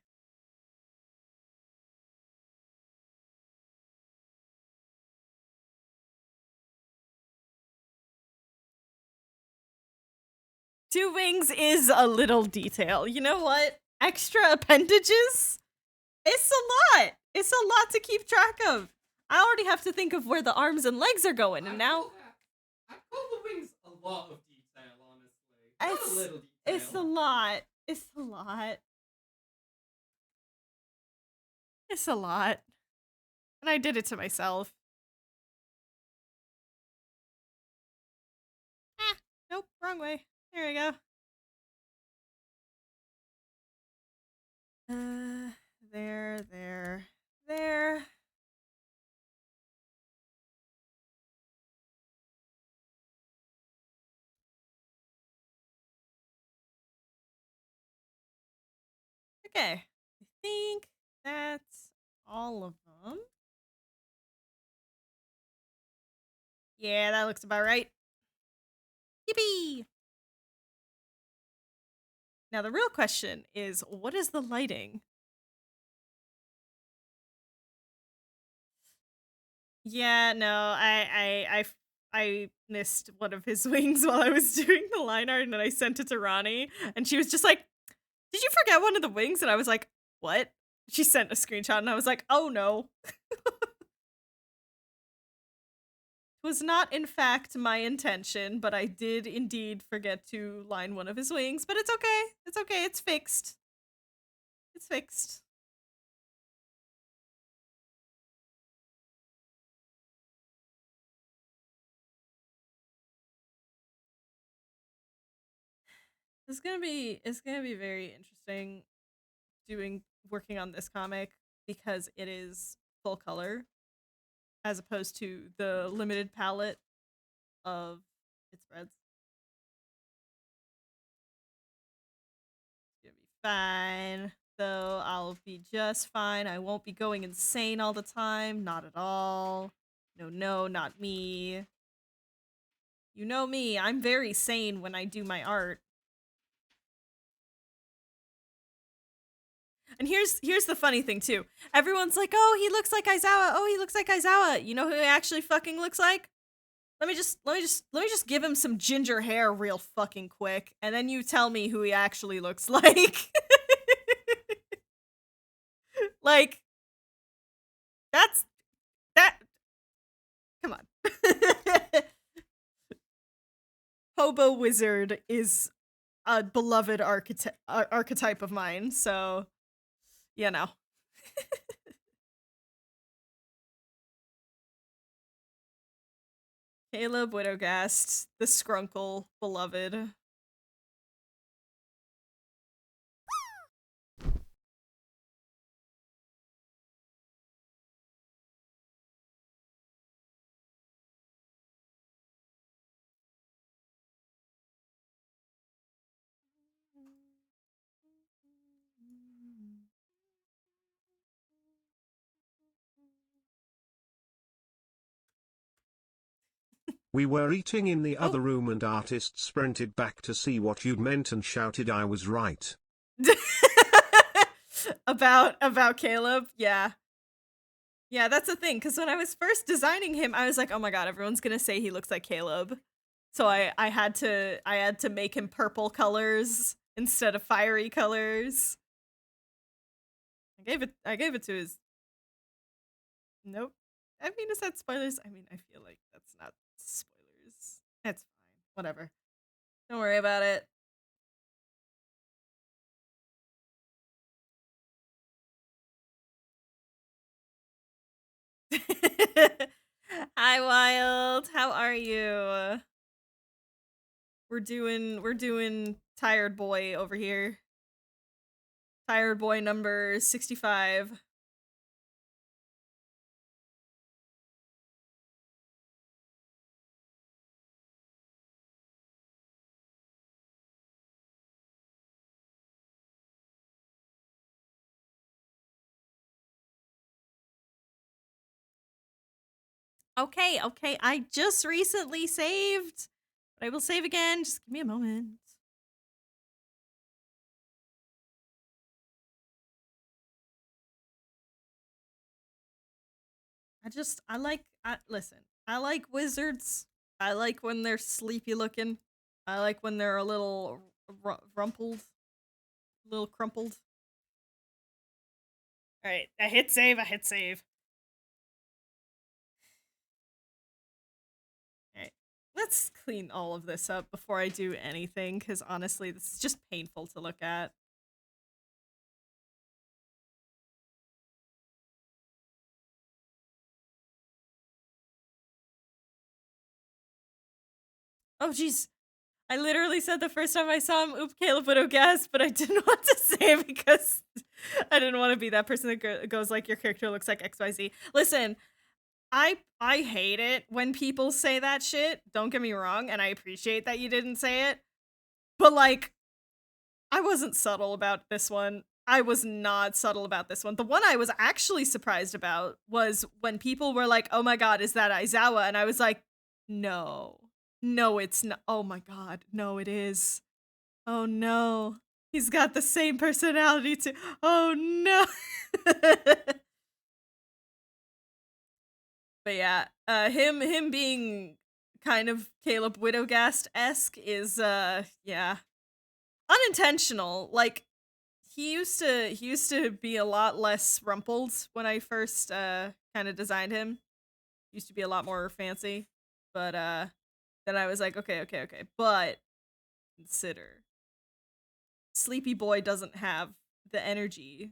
Two wings is a little detail. You know what? Extra appendages? It's a lot. It's a lot to keep track of. I already have to think of where the arms and legs are going, and now I call the wings a lot of detail, honestly. Not a little detail. it's a lot. It's a lot. It's a lot. And I did it to myself. Ah, nope, wrong way. There we go. There. Okay. I think that's all of them. Yeah, that looks about right. Yippee! Now the real question is, what is the lighting? Yeah, no, I missed one of his wings while I was doing the line art, and then I sent it to Ronnie, and she was just like, "Did you forget one of the wings?" And I was like, "What?" She sent a screenshot, and I was like, "Oh no." was not in fact my intention, but I did indeed forget to line one of his wings, but it's okay. It's okay. It's fixed. It's fixed. It's gonna be very interesting working on this comic because it is full color as opposed to the limited palette of its spreads. It's gonna be fine. So I'll be just fine. I won't be going insane all the time. Not at all. No, not me. You know me. I'm very sane when I do my art. And here's the funny thing too. Everyone's like, "Oh, he looks like Aizawa. Oh, he looks like Aizawa." You know who he actually fucking looks like? Let me just give him some ginger hair real fucking quick, and then you tell me who he actually looks like. Like that's that. Come on. Hobo wizard is a beloved archetype of mine, so you know. Caleb Widowgast, the Skrunkle beloved. We were eating in the other room and artist sprinted back to see what you'd meant and shouted I was right. about Caleb, yeah. Yeah, that's the thing, because when I was first designing him, I was like, oh my god, everyone's gonna say he looks like Caleb. So I had to make him purple colors instead of fiery colors. I gave it to his. Nope. I mean, is that spoilers? I mean, I feel like that's not spoilers. That's fine. Whatever. Don't worry about it. Hi, Wild. How are you? We're doing Tired Boy over here. Tired Boy number 65. Okay, I just recently saved. But I will save again. Just give me a moment. Listen, I like wizards. I like when they're sleepy looking. I like when they're a little rumpled, a little crumpled. All right, I hit save. All right, let's clean all of this up before I do anything, because honestly, this is just painful to look at. Oh, jeez. I literally said the first time I saw him, oop, Caleb would have guessed, but I didn't want to say because I didn't want to be that person that goes like, your character looks like XYZ. Listen, I hate it when people say that shit. Don't get me wrong, and I appreciate that you didn't say it. But like, I wasn't subtle about this one. I was not subtle about this one. The one I was actually surprised about was when people were like, oh my god, is that Aizawa? And I was like, no. No, it's not. Oh my god. No, it is. Oh no. He's got the same personality too. Oh no. But yeah, him being kind of Caleb Widowgast-esque is yeah, unintentional. Like he used to be a lot less rumpled when I first kind of designed him. Used to be a lot more fancy. But then I was like, okay. But consider Sleepy Boy doesn't have the energy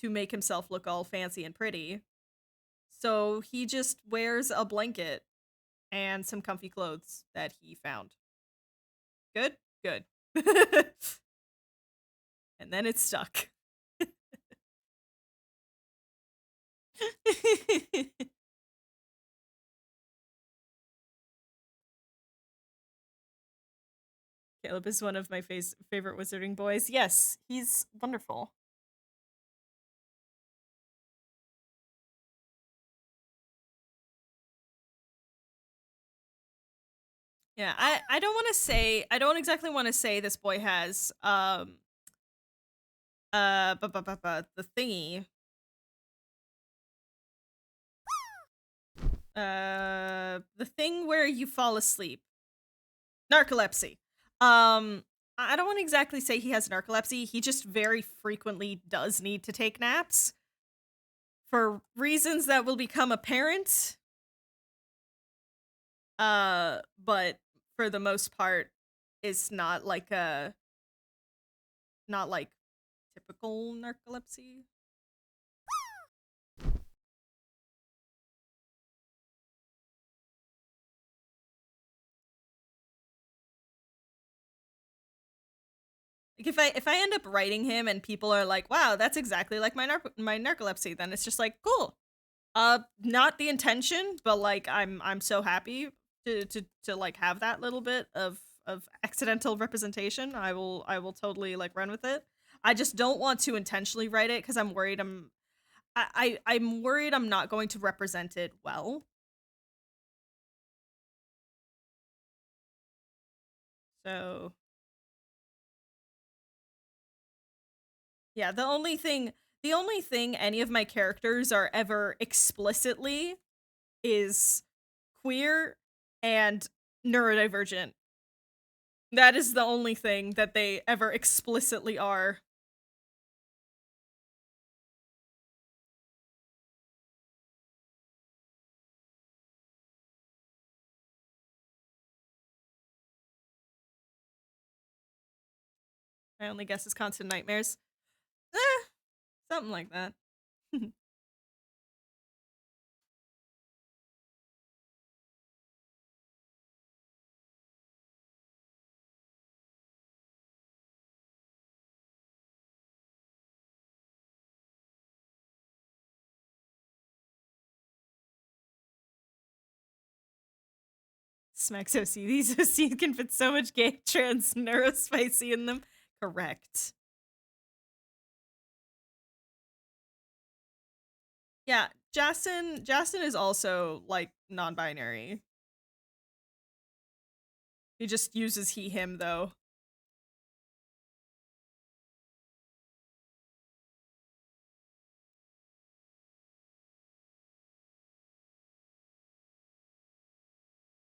to make himself look all fancy and pretty. So he just wears a blanket and some comfy clothes that he found. Good? Good. And then it stuck. Caleb is one of my favorite wizarding boys. Yes, he's wonderful. Yeah, I don't exactly want to say this boy has the thingy. The thing where you fall asleep. Narcolepsy. I don't want to exactly say he has narcolepsy. He just very frequently does need to take naps for reasons that will become apparent. But for the most part, it's not like typical narcolepsy. Like if I end up writing him and people are like, "Wow, that's exactly like my narcolepsy," then it's just like, cool. Not the intention, but like I'm so happy to like have that little bit of accidental representation. I will totally like run with it. I just don't want to intentionally write it because I'm worried I'm worried I'm not going to represent it well. So yeah, the only thing any of my characters are ever explicitly is queer and neurodivergent. That is the only thing that they ever explicitly are. I only guess is constant nightmares. Something like that. Smacks OC. These OC can fit so much gay, trans, neurospicy in them. Correct. Yeah, Jassin is also like non-binary. He just uses he him though.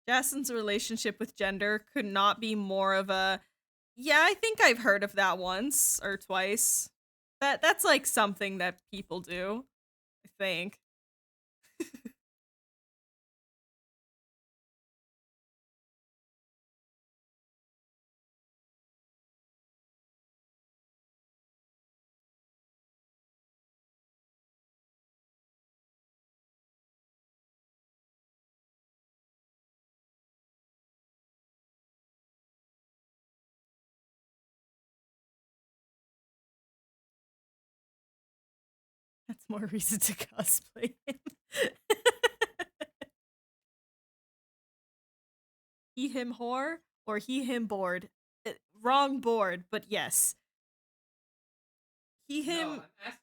Jassin's relationship with gender could not be more of a yeah, I think I've heard of that once or twice. That's like something that people do, I think. That's more reason to cosplay him. He him whore or he him bored. Wrong board, but yes. He him. No, I'm asking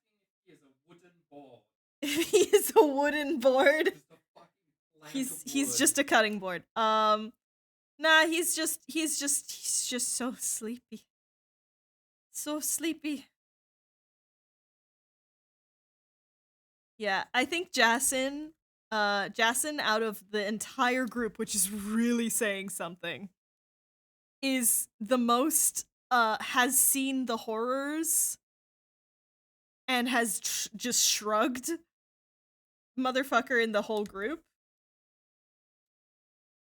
if he is a wooden board. If he is a wooden board, Just a fucking plank of he's wood. just a cutting board. Nah, he's just so sleepy. So sleepy. Yeah, I think Jassin out of the entire group, which is really saying something, is the most has seen the horrors and has just shrugged motherfucker in the whole group.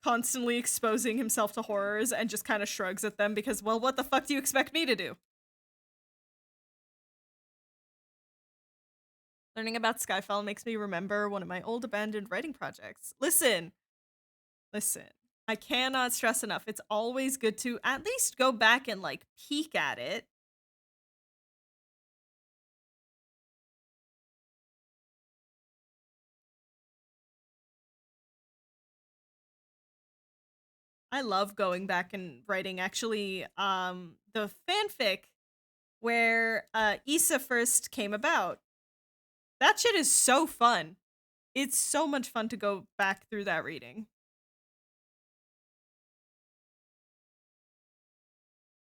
constantly exposing himself to horrors and just kind of shrugs at them because, well, what the fuck do you expect me to do? Learning about Skyfell makes me remember one of my old abandoned writing projects. Listen. I cannot stress enough. It's always good to at least go back and like peek at it. I love going back and writing actually the fanfic where Issa first came about. That shit is so fun. It's so much fun to go back through that reading.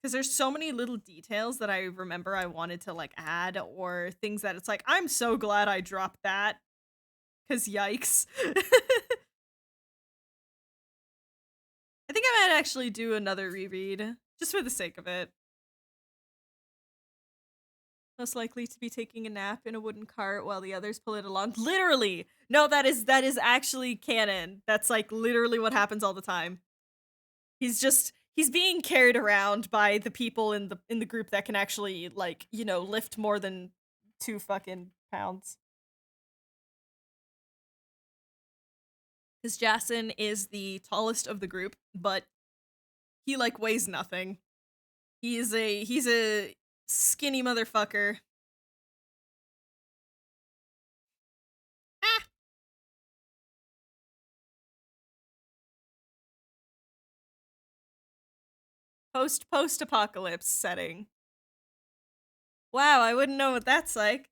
Because there's so many little details that I remember I wanted to like add, or things that it's like, I'm so glad I dropped that. Because yikes. I think I might actually do another reread, just for the sake of it. Most likely to be taking a nap in a wooden cart while the others pull it along. Literally! No, that is actually canon. That's like literally what happens all the time. He's being carried around by the people in the group that can actually, like, you know, lift more than 2 fucking pounds. Because Jassin is the tallest of the group, but he like weighs nothing. He's a skinny motherfucker. Ah! Post-apocalypse setting. Wow, I wouldn't know what that's like.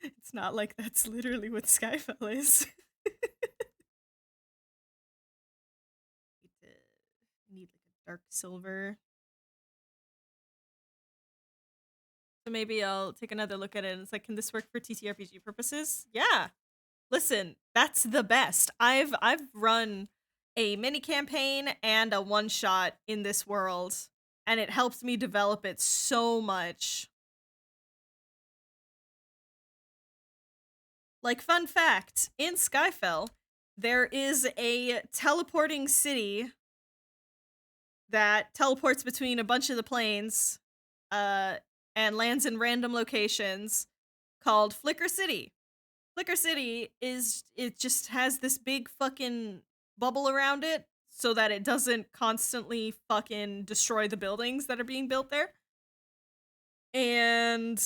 It's not like that's literally what Skyfell is. Need like a dark silver. So maybe I'll take another look at it and it's like, can this work for TTRPG purposes? Yeah. Listen, that's the best. I've run a mini campaign and a one shot in this world, and it helps me develop it so much. Like, fun fact, in Skyfell, there is a teleporting city that teleports between a bunch of the planes and lands in random locations called Flicker City. Flicker City it just has this big fucking bubble around it so that it doesn't constantly fucking destroy the buildings that are being built there. And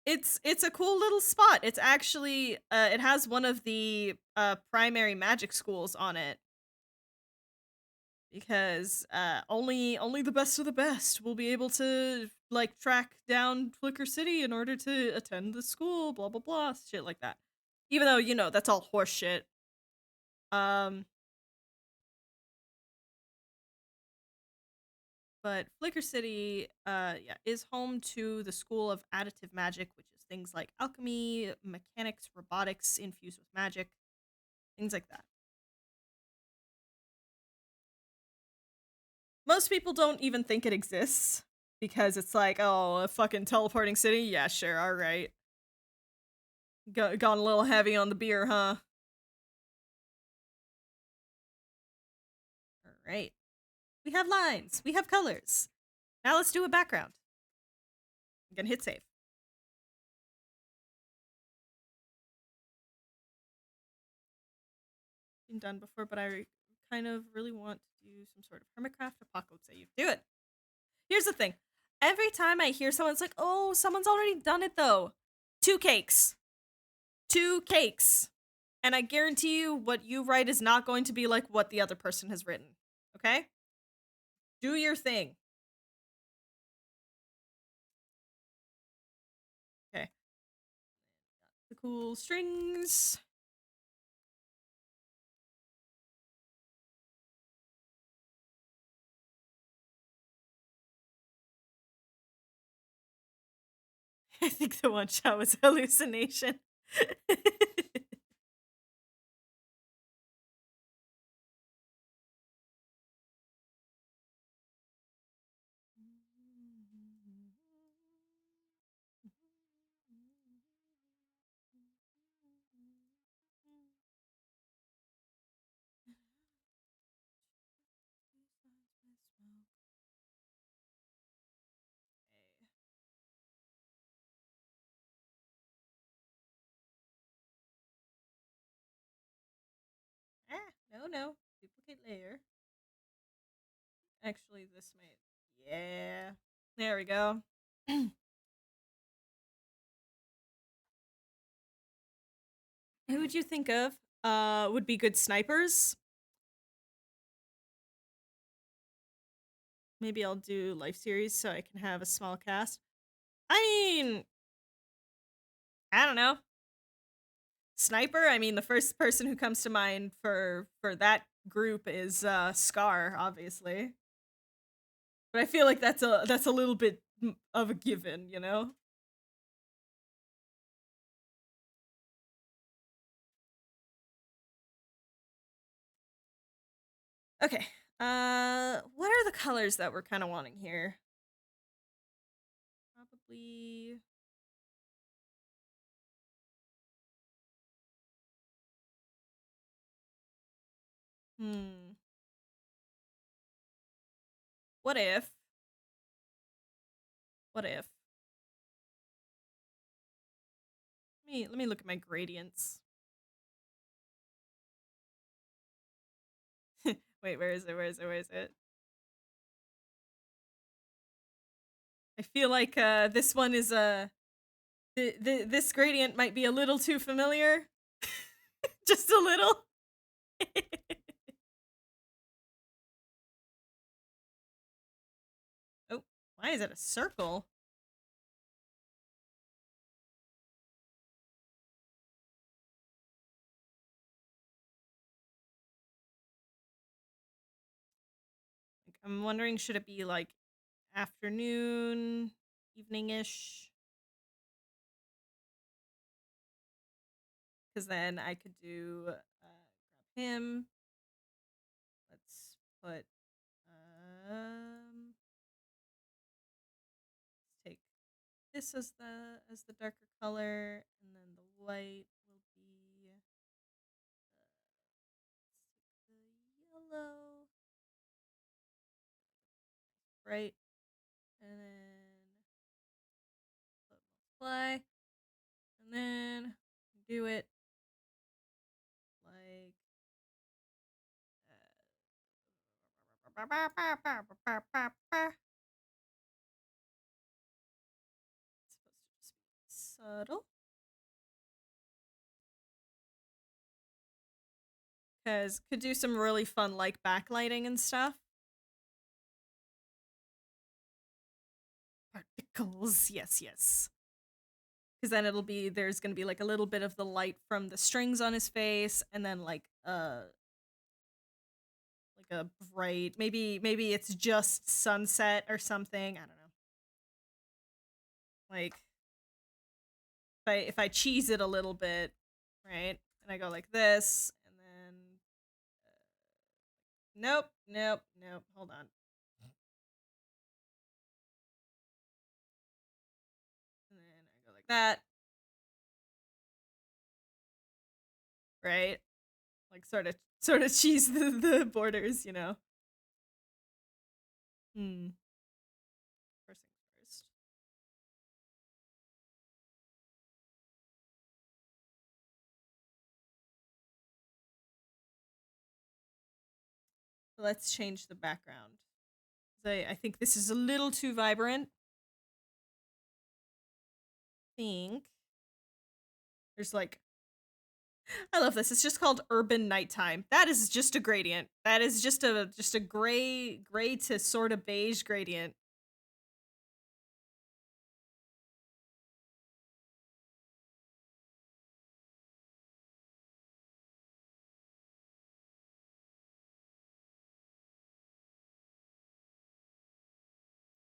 it's a cool little spot. It's actually it has one of the primary magic schools on it. Because only the best of the best will be able to like track down Flicker City in order to attend the school, blah blah blah, shit like that. Even though, you know, that's all horse shit. But Flicker City yeah, is home to the School of Additive Magic, which is things like alchemy, mechanics, robotics infused with magic, things like that. Most people don't even think it exists because it's like, oh, a fucking teleporting city? Yeah, sure, alright. Gone a little heavy on the beer, huh? Alright. We have lines. We have colors. Now let's do a background. I'm gonna hit save. Been done before, but I kind of really want to do some sort of hermitcraft apocalypse. You do it. Here's the thing. Every time I hear someone's like, oh, someone's already done it though. 2 cakes. 2 cakes. And I guarantee you what you write is not going to be like what the other person has written. Okay? Do your thing. Okay. The cool strings. I think the one shot was hallucination. no. Duplicate layer. Actually, this might. Yeah. There we go. Who would you think of would be good snipers? Maybe I'll do life series so I can have a small cast. I mean, I don't know. Sniper, I mean the first person who comes to mind for that group is Scar, obviously. But I feel like that's a little bit of a given, you know? Okay. What are the colors that we're kind of wanting here? Probably Hmm. What if? What if? Let me look at my gradients. Wait, where is it? Where is it? Where is it? I feel like this one is this gradient might be a little too familiar. Just a little. Oh, why is it a circle? Like, I'm wondering, should it be like afternoon, evening-ish? Because then I could do grab him. Let's put let's take this as the darker color, and then the light will be let's take the yellow, bright, and then multiply, and then do it like it's supposed to just be subtle. Because could do some really fun like backlighting and stuff. Particles, yes, yes. Because then there's gonna be like a little bit of the light from the strings on his face, and then like a bright, maybe it's just sunset or something. I don't know. Like if I cheese it a little bit, right, and I go like this, and then nope, nope, nope. Hold on. And then I go like that, right? Like sort of cheese the borders, you know. First things first. So let's change the background. I think this is a little too vibrant. I think there's like I love this. It's just called urban nighttime. That is just a gradient. That is just a gray to sort of beige gradient.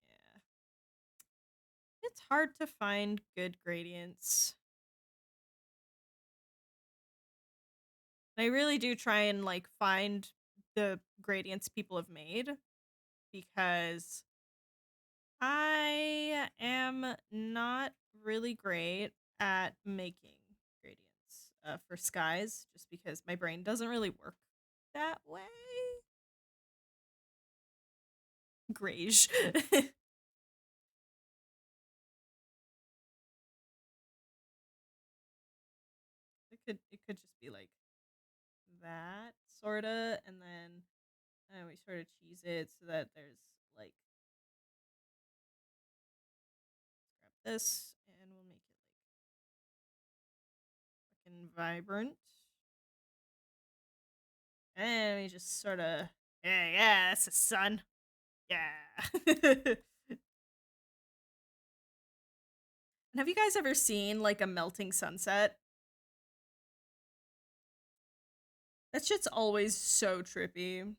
Yeah. It's hard to find good gradients. I really do try and like find the gradients people have made because I am not really great at making gradients for skies just because my brain doesn't really work that way. Grayish. It could just be like that. sorta, and then we sort of cheese it so that there's like grab this and we'll make it like fucking vibrant. And we just sort of yeah, that's the sun. Yeah. Have you guys ever seen like a melting sunset? That shit's always so trippy.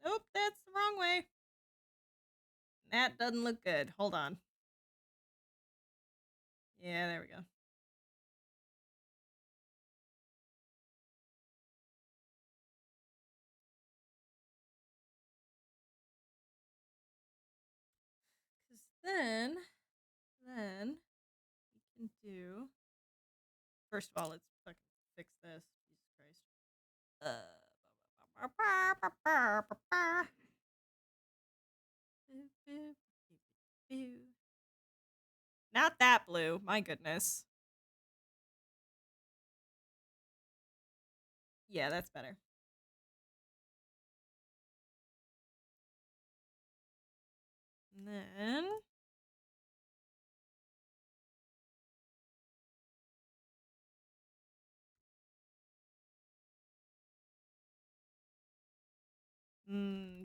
Nope, that's the wrong way. That doesn't look good. Hold on. Yeah, there we go. Because then we can do. First of all, let's fucking fix this. Jesus Christ. Not that blue. My goodness. Yeah, that's better. And then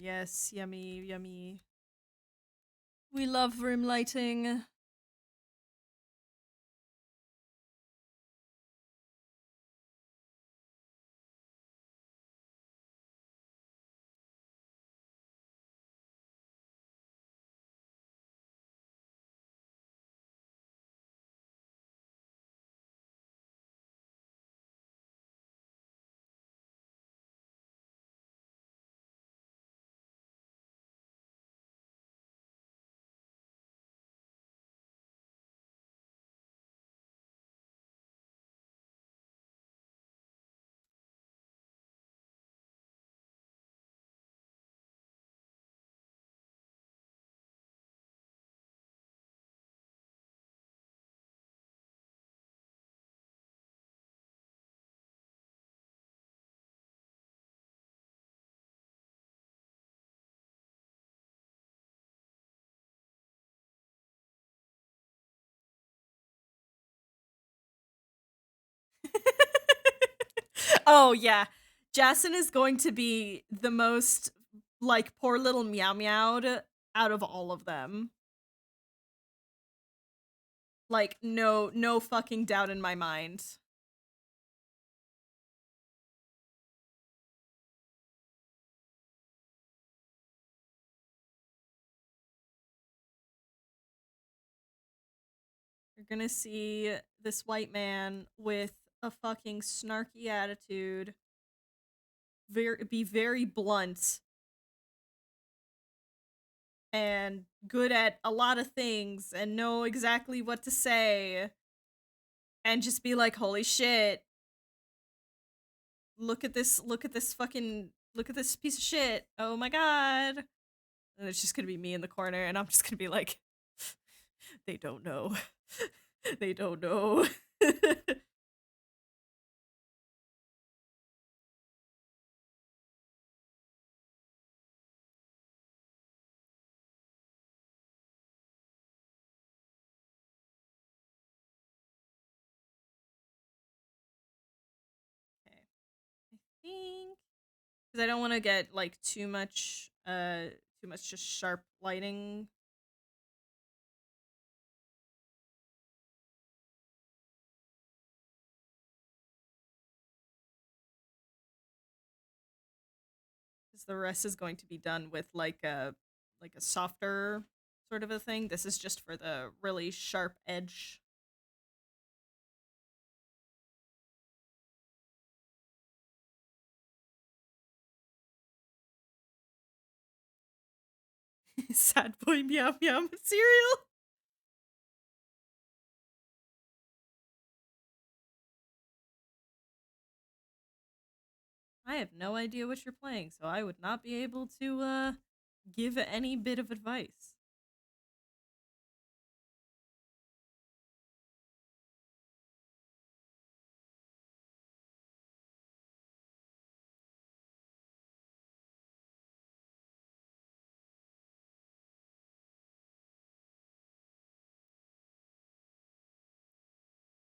yes, yummy, yummy. We love room lighting. Oh yeah. Jassin is going to be the most like poor little meow meowed out of all of them. Like no fucking doubt in my mind. You're gonna see this white man with a fucking snarky attitude, be very blunt and good at a lot of things and know exactly what to say and just be like, holy shit, look at this fucking, look at this piece of shit, oh my god. And it's just gonna be me in the corner and I'm just gonna be like, they don't know. They don't know. Okay. I think because I don't want to get like too much just sharp lighting. Because the rest is going to be done with like a softer sort of a thing. This is just for the really sharp edge. Sad boy meow meow cereal. I have no idea what you're playing, so I would not be able to give any bit of advice.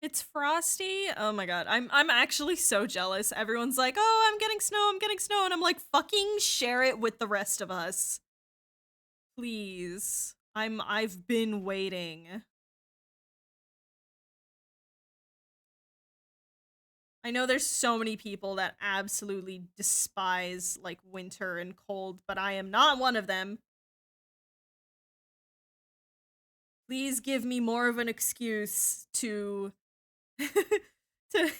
It's frosty. Oh my god. I'm actually so jealous. Everyone's like, "Oh, I'm getting snow." And I'm like, "Fucking share it with the rest of us. Please. I've been waiting." I know there's so many people that absolutely despise like winter and cold, but I am not one of them. Please give me more of an excuse to to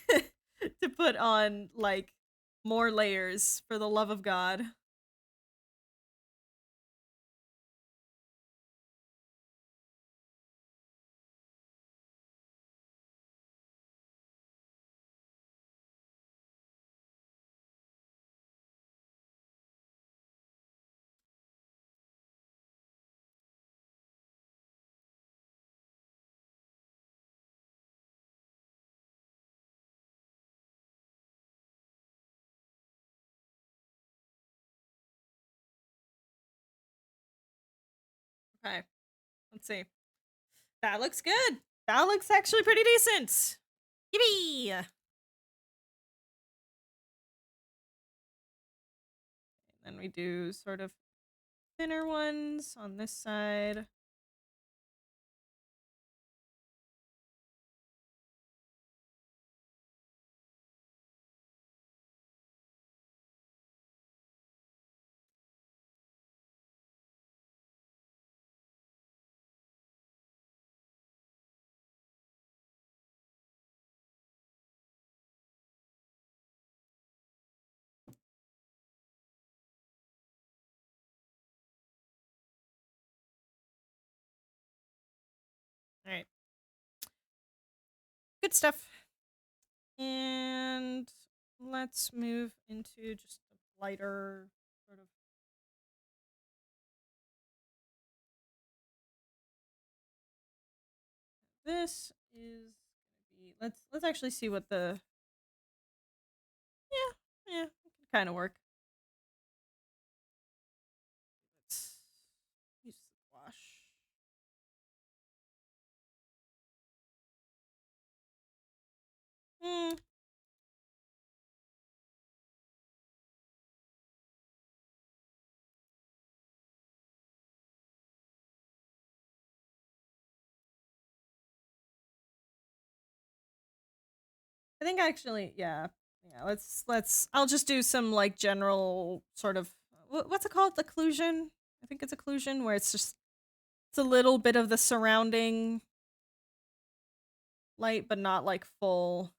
to put on like more layers for the love of God. Okay, let's see. That looks good. That looks actually pretty decent. Yippee! Then we do sort of thinner ones on this side. All right. Good stuff. And let's move into just a lighter sort of. This is gonna be. Let's actually see what the. Yeah, it can kind of work. Let's use the wash. Hmm. I think actually, yeah, yeah. Let's. I'll just do some like general sort of what's it called? Occlusion. I think it's occlusion, where it's a little bit of the surrounding light, but not like full.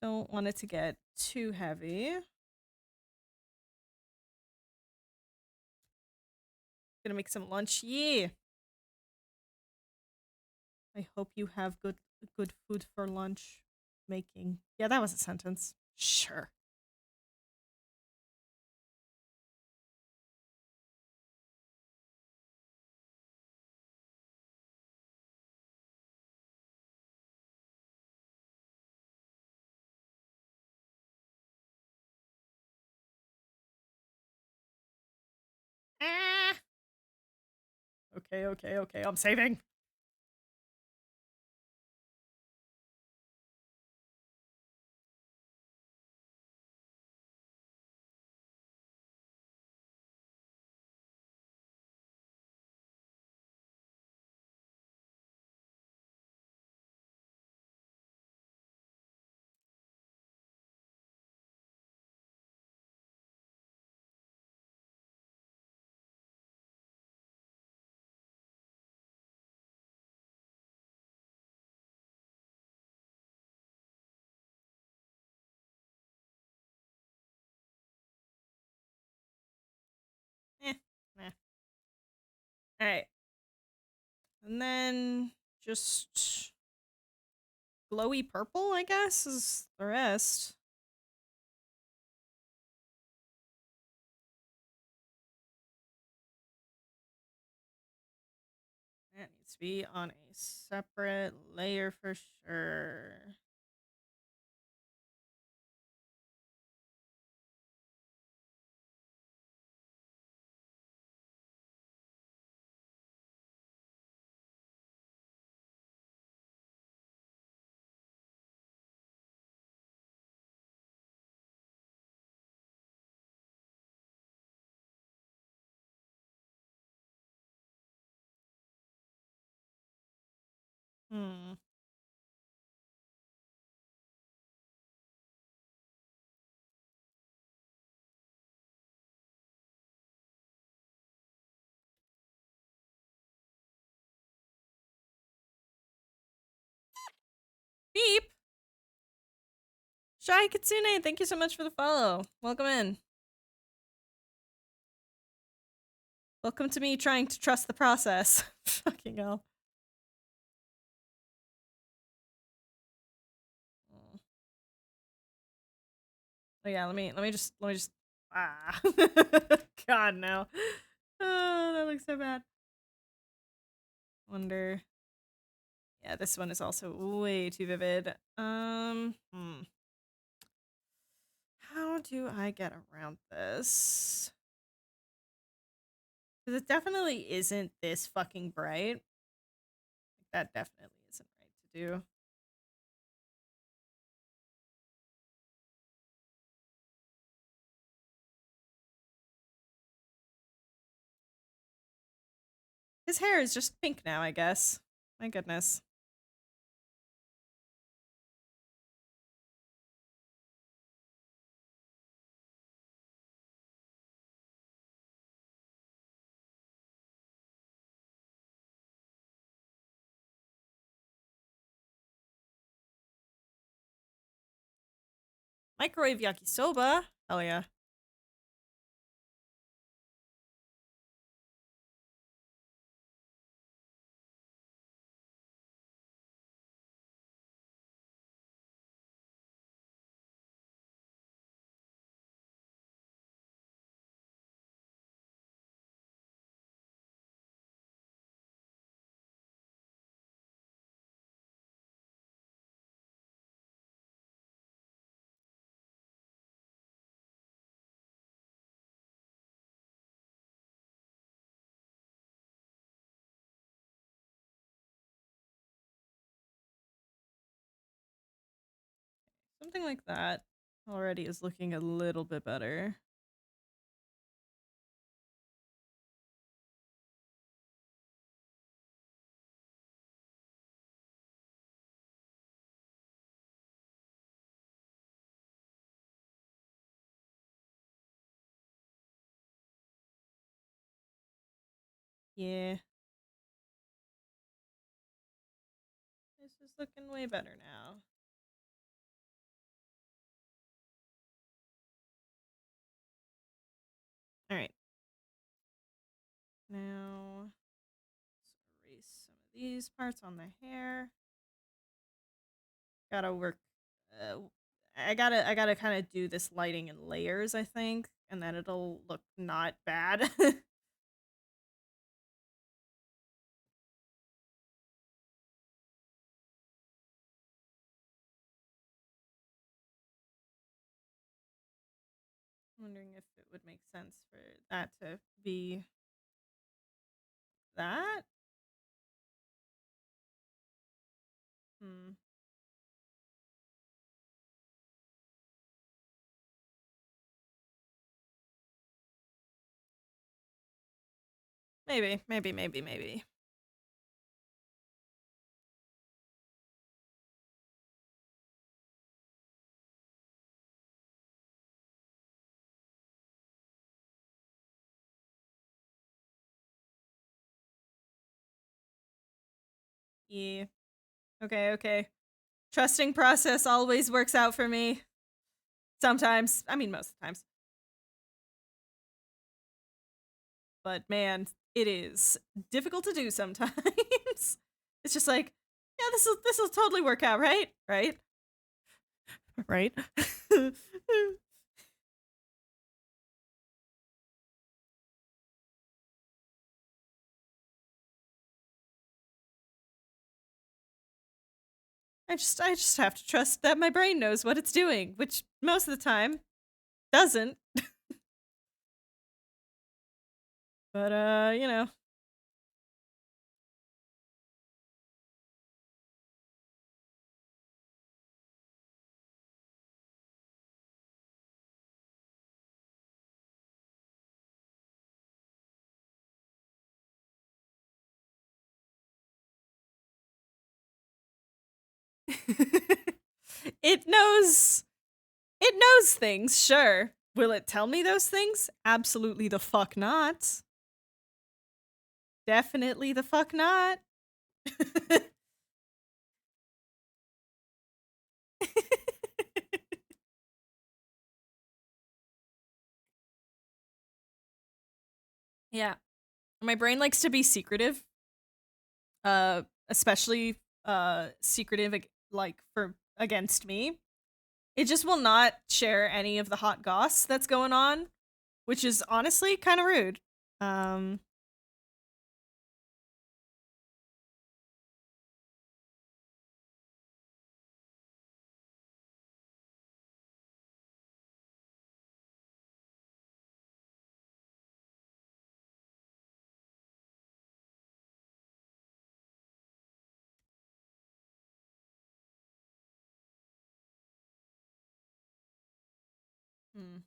Don't want it to get too heavy. Gonna make some lunch. Yeah. I hope you have good food for lunch. Making. Yeah, that was a sentence. Sure. Ah. Okay. I'm saving. Eh. Nah. All right. And then just glowy purple, I guess, is the rest. That needs to be on a separate layer for sure. Hmm. Beep! Shy Kitsune, thank you so much for the follow. Welcome in. Welcome to me trying to trust the process. Fucking hell. Oh yeah, let me just God no. Oh, that looks so bad. Wonder. Yeah, this one is also way too vivid. How do I get around this? Because it definitely isn't this fucking bright. That definitely isn't right to do. His hair is just pink now, I guess. My goodness. Microwave yakisoba? Hell yeah. Something like that already is looking a little bit better. Yeah. This is looking way better now. Alright. Now, let's erase some of these parts on the hair. Gotta work. I gotta kind of do this lighting in layers, I think, and then it'll look not bad. Wondering if it would make sense for that to be that. Hmm. Maybe. Yeah. Okay. Trusting process always works out for me. Sometimes. I mean, most of the times. But man, it is difficult to do sometimes. It's just like, yeah, this will totally work out, right? Right? Right? I just have to trust that my brain knows what it's doing, which most of the time doesn't. But you know. it knows it knows things, sure. Will it tell me those things? Absolutely the fuck not. Definitely the fuck not. Yeah. My brain likes to be secretive. Especially secretive like for against me. It just will not share any of the hot goss that's going on, which is honestly kind of rude. Um hmm.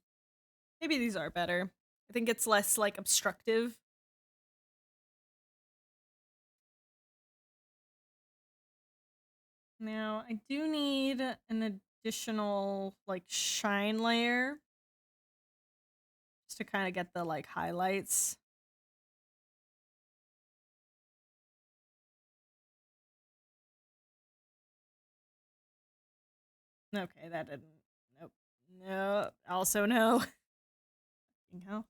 Maybe these are better. I think it's less like obstructive. Now, I do need an additional like shine layer just to kind of get the like highlights. Okay, that didn't. Nope. No. Also, no. Fucking hell.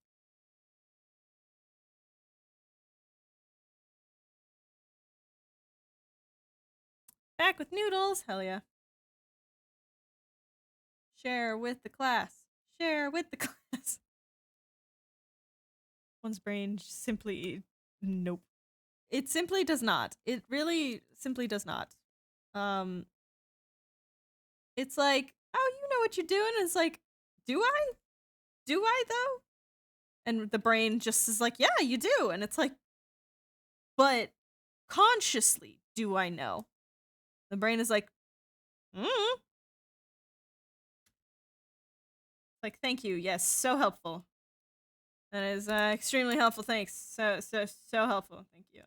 Back with noodles. Hell yeah. Share with the class. Share with the class. One's brain simply. Nope. It simply does not. It really simply does not. Um, it's like, oh, you know what you're doing. And it's like, do I? Do I though? And the brain just is like, yeah, you do. And it's like, but consciously, do I know? The brain is like, like, thank you. Yes, so helpful. That is extremely helpful. Thanks. So helpful. Thank you.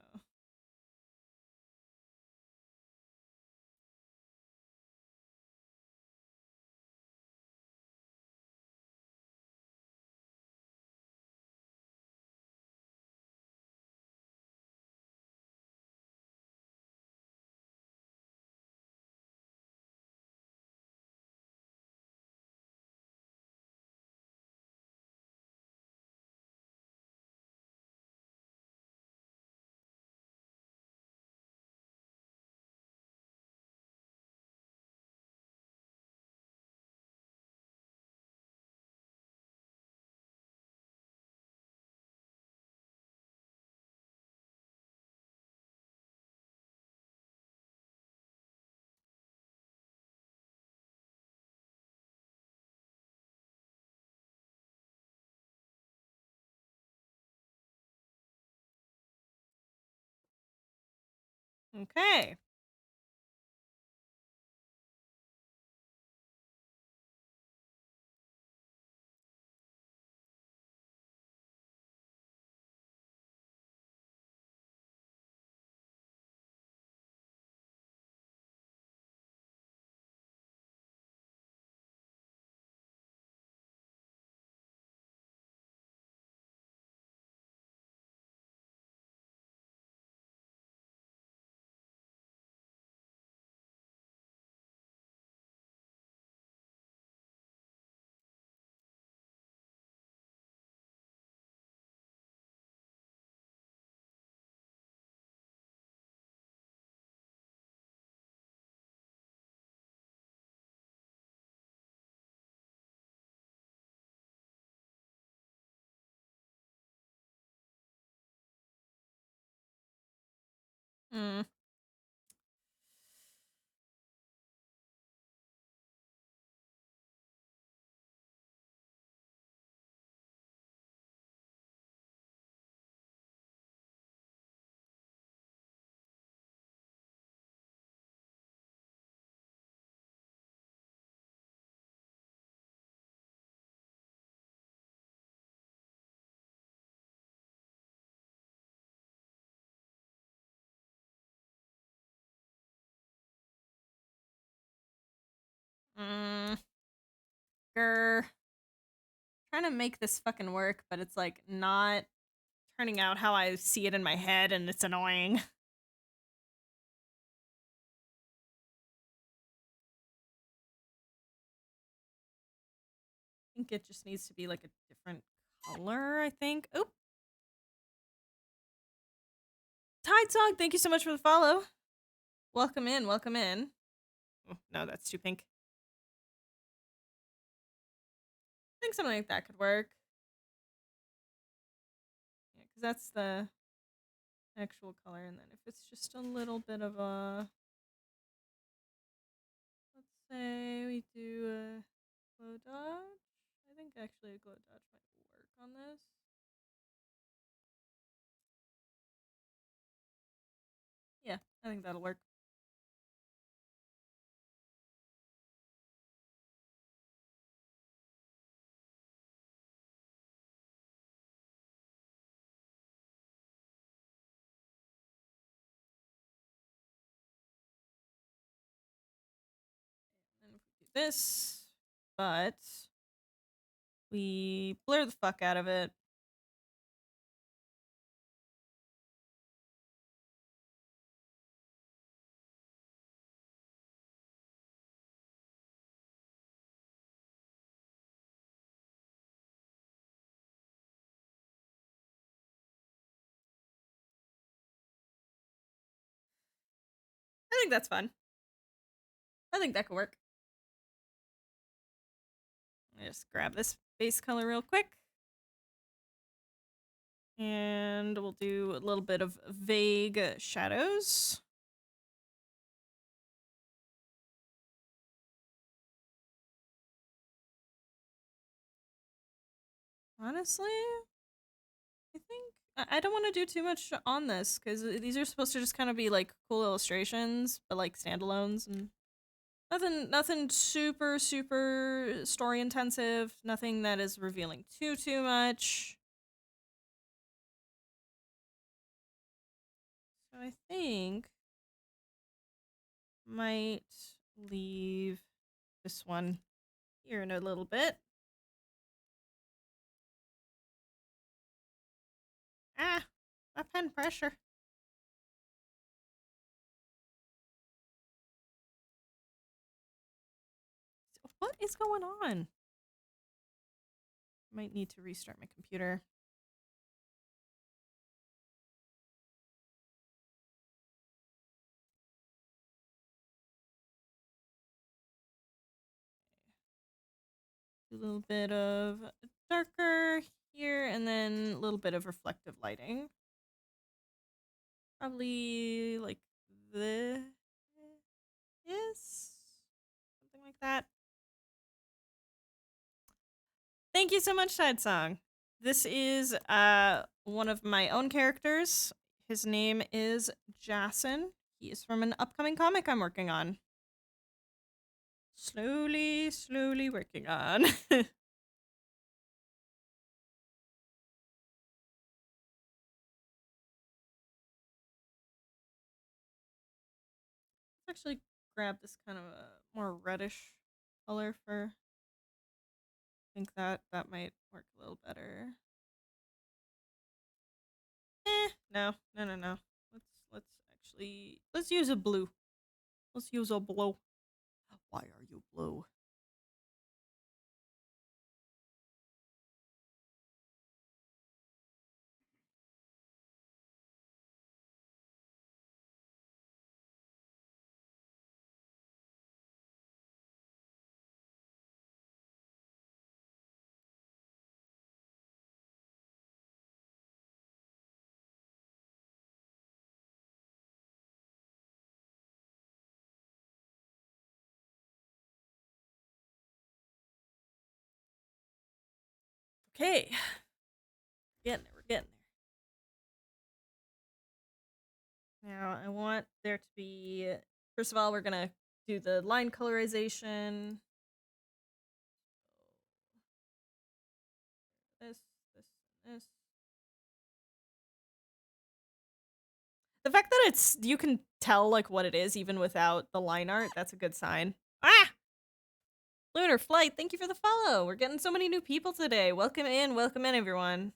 Okay. Mm. Mm. Grr. Trying to make this fucking work, but it's like not turning out how I see it in my head, and it's annoying. I think it just needs to be like a different color, I think. Oop. Tide Song, thank you so much for the follow. Welcome in, welcome in. Oh, no, that's too pink. I think something like that could work. Yeah, because that's the actual color, and then if it's just a little bit of a... Let's say we do a glow dodge. I think actually a glow dodge might work on this. Yeah, I think that'll work. And if we do this, but we blur the fuck out of it. I think that's fun. I think that could work. Just grab this base color real quick. And we'll do a little bit of vague shadows. Honestly, I think I don't want to do too much on this because these are supposed to just kind of be like cool illustrations, but like standalones, and nothing super story intensive. Nothing that is revealing too much. So I think might leave this one here in a little bit. Ah, my pen pressure. What is going on? Might need to restart my computer. A little bit of darker here, and then a little bit of reflective lighting. Probably like this, something like that. Thank you so much, Tide Song. This is one of my own characters. His name is Jassin. He is from an upcoming comic I'm working on. Slowly working on. Let's actually grab this kind of a more reddish color for... I think that might work a little better. No. Let's use a blue. Let's use a blue. Why are you blue? Okay. We're getting there. Now, I want there to be... First of all, we're gonna do the line colorization. This, this. The fact that you can tell, like, what it is even without the line art, that's a good sign. Ah! Lunar Flight, thank you for the follow. We're getting so many new people today. Welcome in, everyone.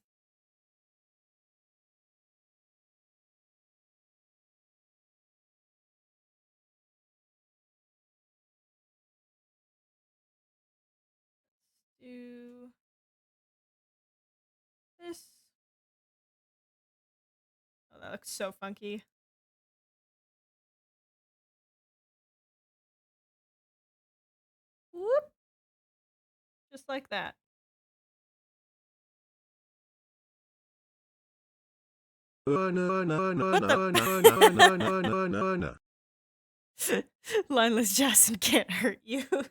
Let's do this. Oh, that looks so funky. Whoop! Just like that. Lineless Jassin can't hurt you. Let's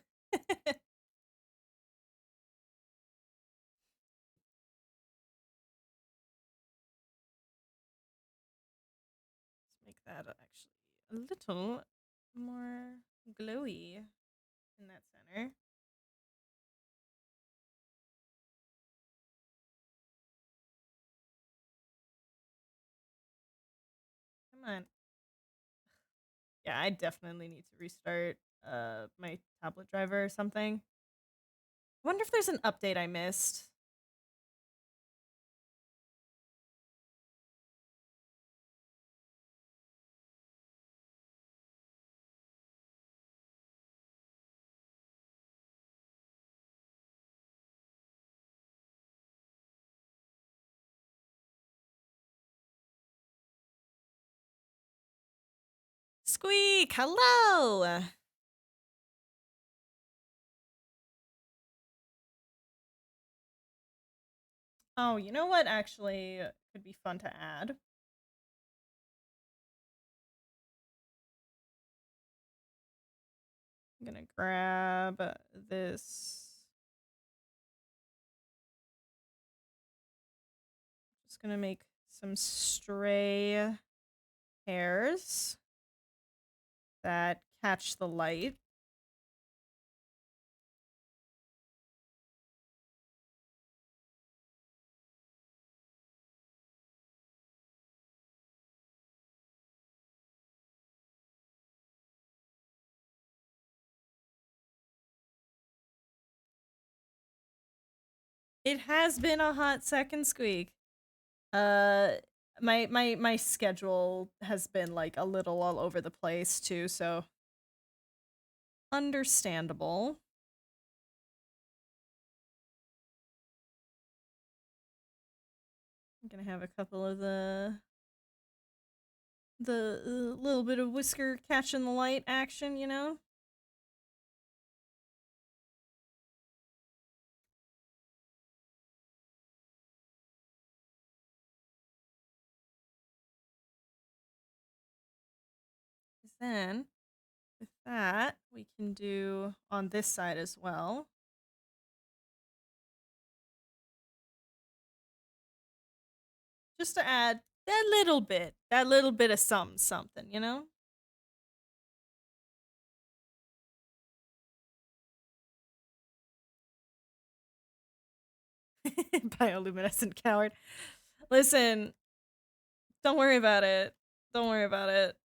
make that actually a little more glowy in that center. Come on. Yeah, I definitely need to restart my tablet driver or something. I wonder if there's an update I missed. Squeak, hello! Oh, you know what actually could be fun to add? I'm gonna grab this. Just gonna make some stray hairs that catch the light. It has been a hot second, Squeak. My schedule has been like a little all over the place too, so understandable. I'm gonna have a couple of the little bit of whisker catching the light action, you know? Then, with that, we can do on this side as well. Just to add that little bit of something, you know? Bioluminescent coward. Listen, don't worry about it. Don't worry about it.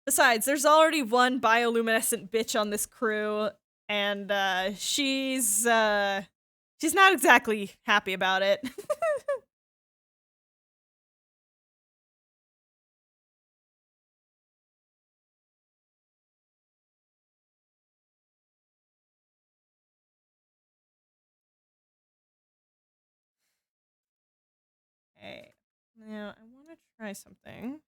Besides, there's already one bioluminescent bitch on this crew, and she's not exactly happy about it. Okay, now I want to try something.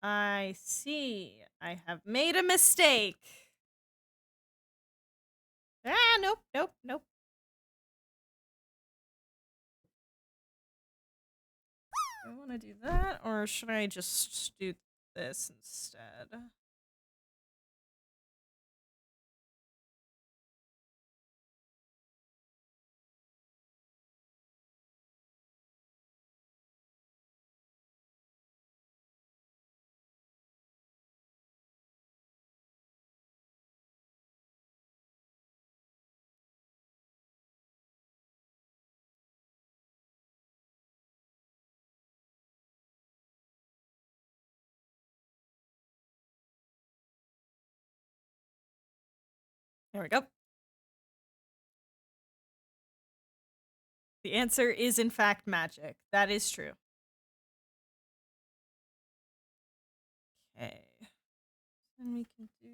I see. I have made a mistake. Ah, nope. I want to do that, or should I just do this instead? There we go. The answer is, in fact, magic. That is true. Okay. Then we can do...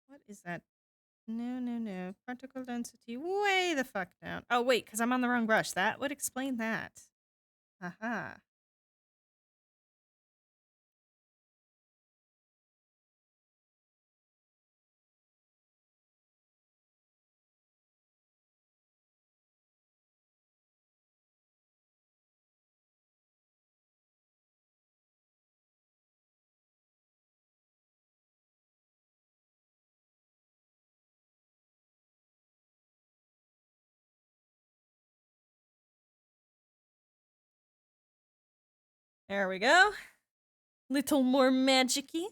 What is that? No. Particle density way the fuck down. Oh, wait, because I'm on the wrong brush. That would explain that. Haha. There we go. Little more magic-y.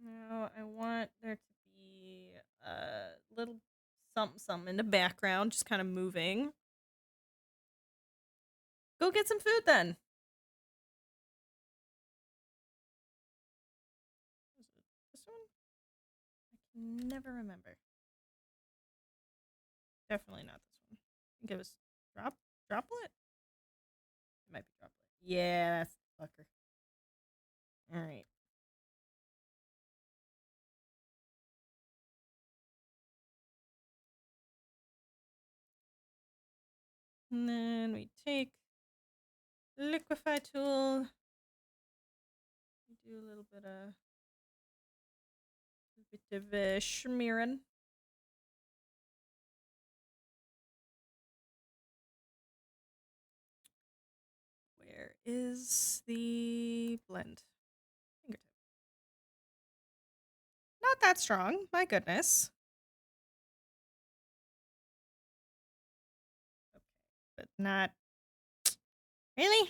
Now I want there to be a little something in the background, just kind of moving. Go get some food then. Was it this one? I can never remember. Definitely not this one. I think it was droplet? It might be droplet. Yeah, that's the fucker. Alright. And then we take liquefy tool. We do a little bit of smearing. Where is the blend? Fingertip. Not that strong, my goodness. Okay, but not really.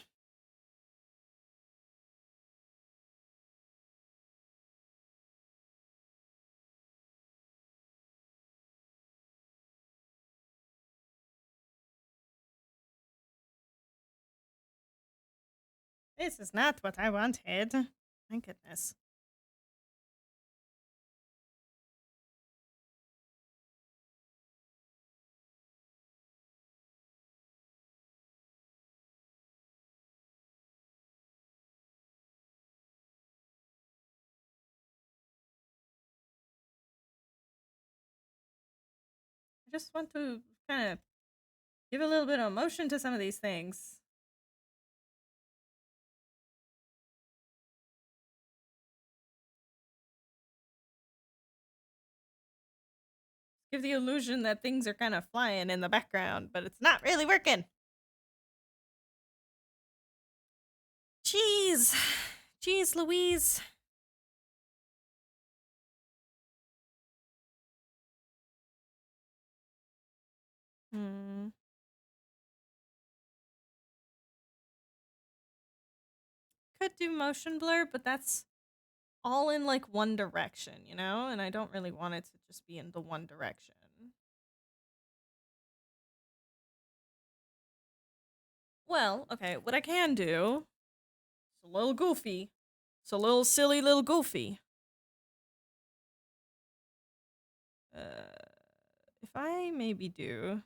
This is not what I wanted. My goodness. I just want to kind of give a little bit of emotion to some of these things. Give the illusion that things are kind of flying in the background, but it's not really working. Jeez. Jeez Louise. Could do motion blur, but that's all in like one direction, you know? And I don't really want it to just be in the one direction. Well, okay, what I can do, it's a little goofy. It's a little silly little goofy. If I maybe do...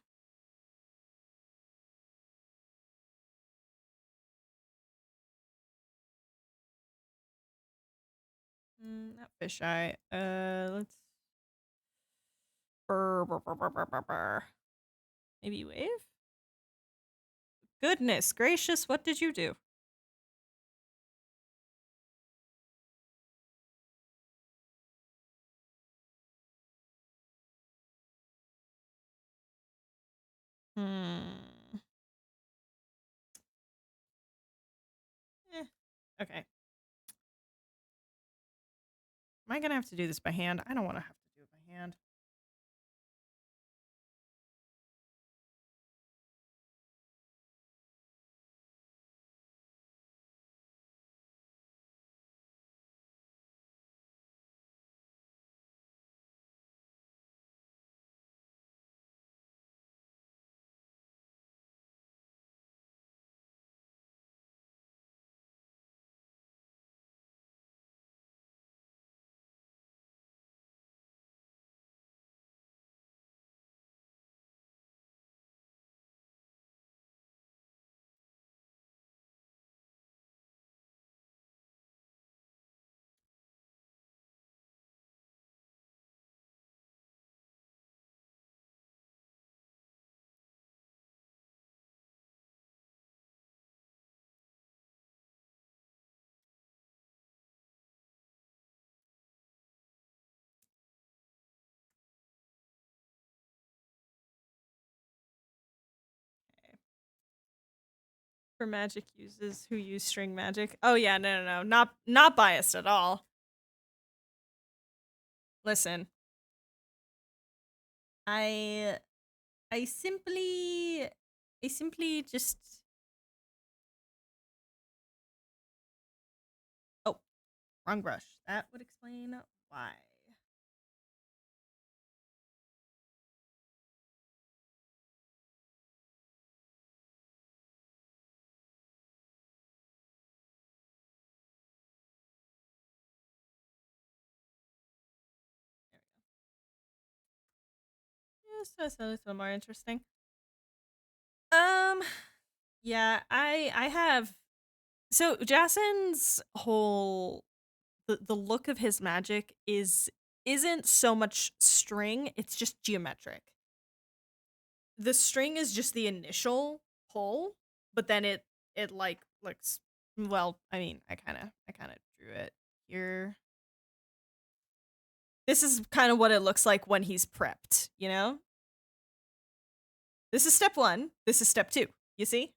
not fisheye. Let's... Maybe wave? Goodness gracious, what did you do? Hmm. Okay. Am I gonna have to do this by hand? I don't want to have to do it by hand. For magic users who use string magic. Oh yeah, no. Not biased at all. Listen. I simply just oh, wrong brush. That would explain why. Yes, that's a little more interesting. Yeah, I have so Jassin's whole the look of his magic isn't so much string, it's just geometric. The string is just the initial pull, but then it like looks well, I mean, I kind of drew it here. This is kind of what it looks like when he's prepped, you know? This is step 1, this is step 2. You see?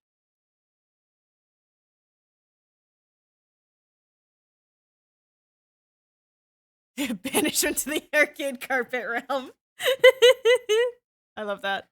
Banishment to the arcade carpet realm. I love that.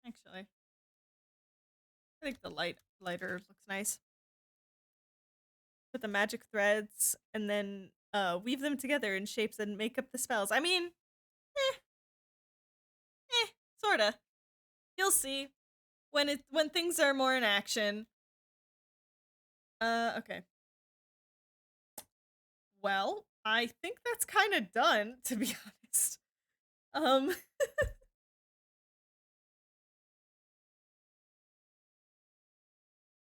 Actually, I think the lighter looks nice. Put the magic threads and then weave them together in shapes and make up the spells. I mean, sorta. You'll see when things are more in action. Okay. Well, I think that's kind of done, to be honest. I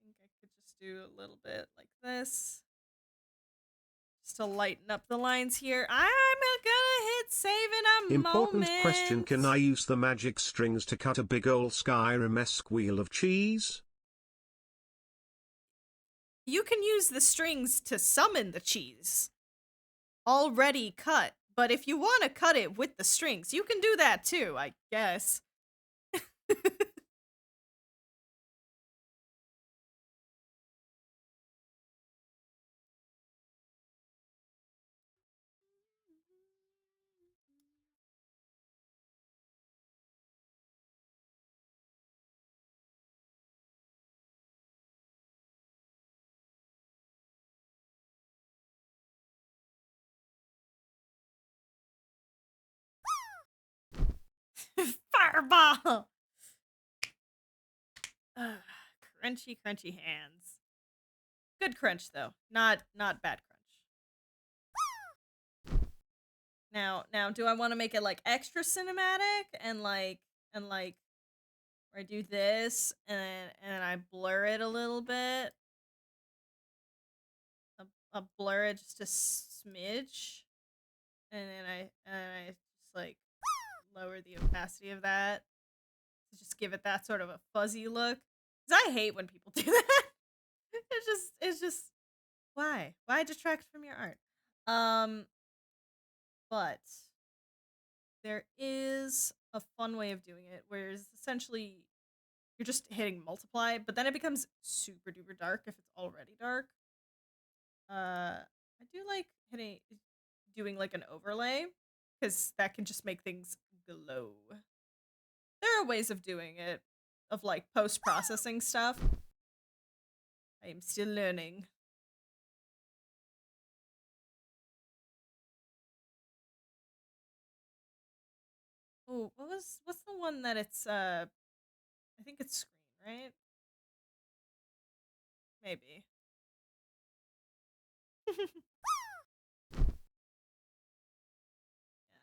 think I could just do a little bit like this. Just to lighten up the lines here. I'm gonna hit save in a Important moment. question: can I use the magic strings to cut a big ol' Skyrim-esque wheel of cheese? You can use the strings to summon the cheese. Already cut. But if you want to cut it with the strings, you can do that too, I guess. Fireball! Crunchy, crunchy hands. Good crunch though, not bad crunch. Now, do I want to make it like extra cinematic and like where I do this and I blur it a little bit? I'll blur it just a smidge, and then I just like lower the opacity of that to just give it that sort of a fuzzy look. Cause I hate when people do that. It's just why detract from your art? But there is a fun way of doing it, where it's essentially you're just hitting multiply, but then it becomes super duper dark if it's already dark. I do like doing like an overlay, because that can just make things glow. There are ways of doing it, of like post-processing stuff. I am still learning. Oh, what's the one that it's I think it's screen, right? Maybe.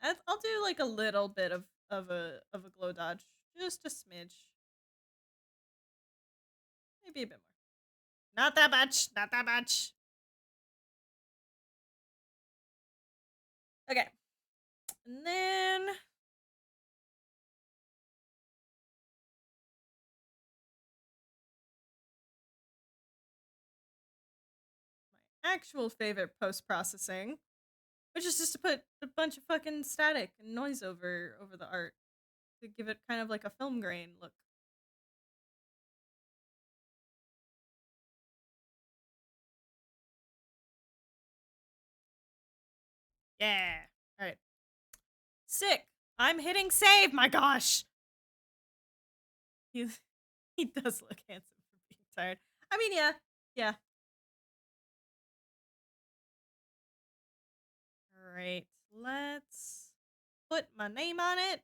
I'll do like a little bit of a glow dodge, just a smidge. Maybe a bit more. Not that much, not that much. Okay. And then my actual favorite post-processing, which is just to put a bunch of fucking static and noise over the art to give it kind of like a film grain look. Yeah. All right. Sick. I'm hitting save. My gosh. He does look handsome for being tired. I mean, yeah. Yeah. All right. Let's put my name on it.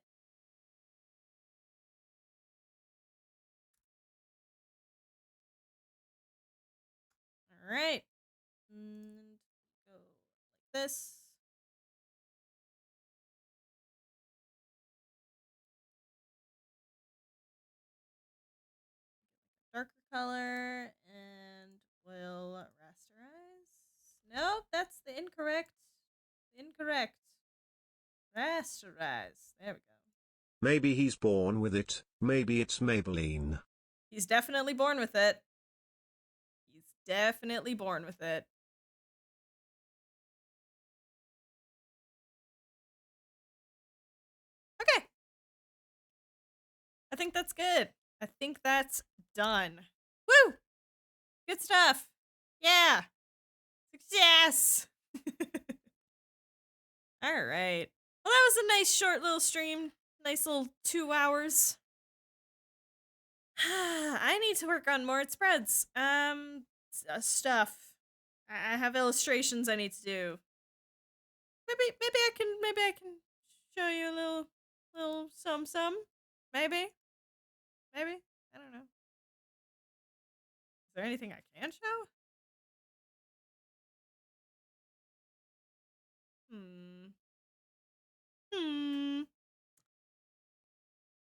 All right. And go like this. Darker color, and we'll rasterize. Nope, that's the incorrect. Incorrect. Rasterize. There we go. Maybe he's born with it, maybe it's Maybelline. He's definitely born with it. He's definitely born with it. Okay. I think that's good. I think that's done. Woo! Good stuff. Yeah. Success. All right. Well, that was a nice short little stream. Nice little 2 hours. I need to work on more spreads. Stuff. I have illustrations I need to do. Maybe I can show you a little some. Maybe. I don't know. Is there anything I can show?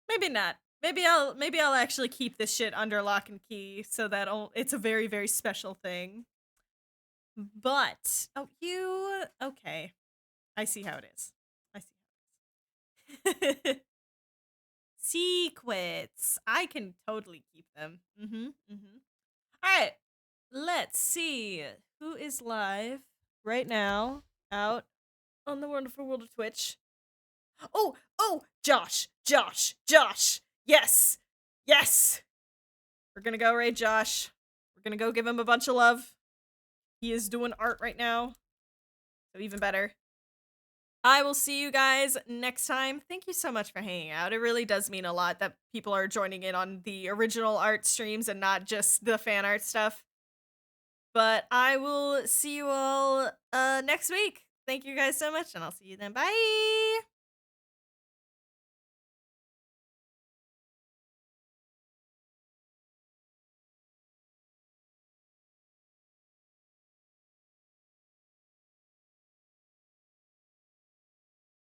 Maybe not. Maybe I'll actually keep this shit under lock and key so that it's a very, very special thing. But okay. I see how it is. Secrets. I can totally keep them. Alright. Let's see who is live right now out on the wonderful world of Twitch. Oh, Josh. Yes. We're gonna go raid Josh. We're gonna go give him a bunch of love. He is doing art right now, so even better. I will see you guys next time. Thank you so much for hanging out. It really does mean a lot that people are joining in on the original art streams and not just the fan art stuff. But I will see you all next week. Thank you guys so much, and I'll see you then. Bye!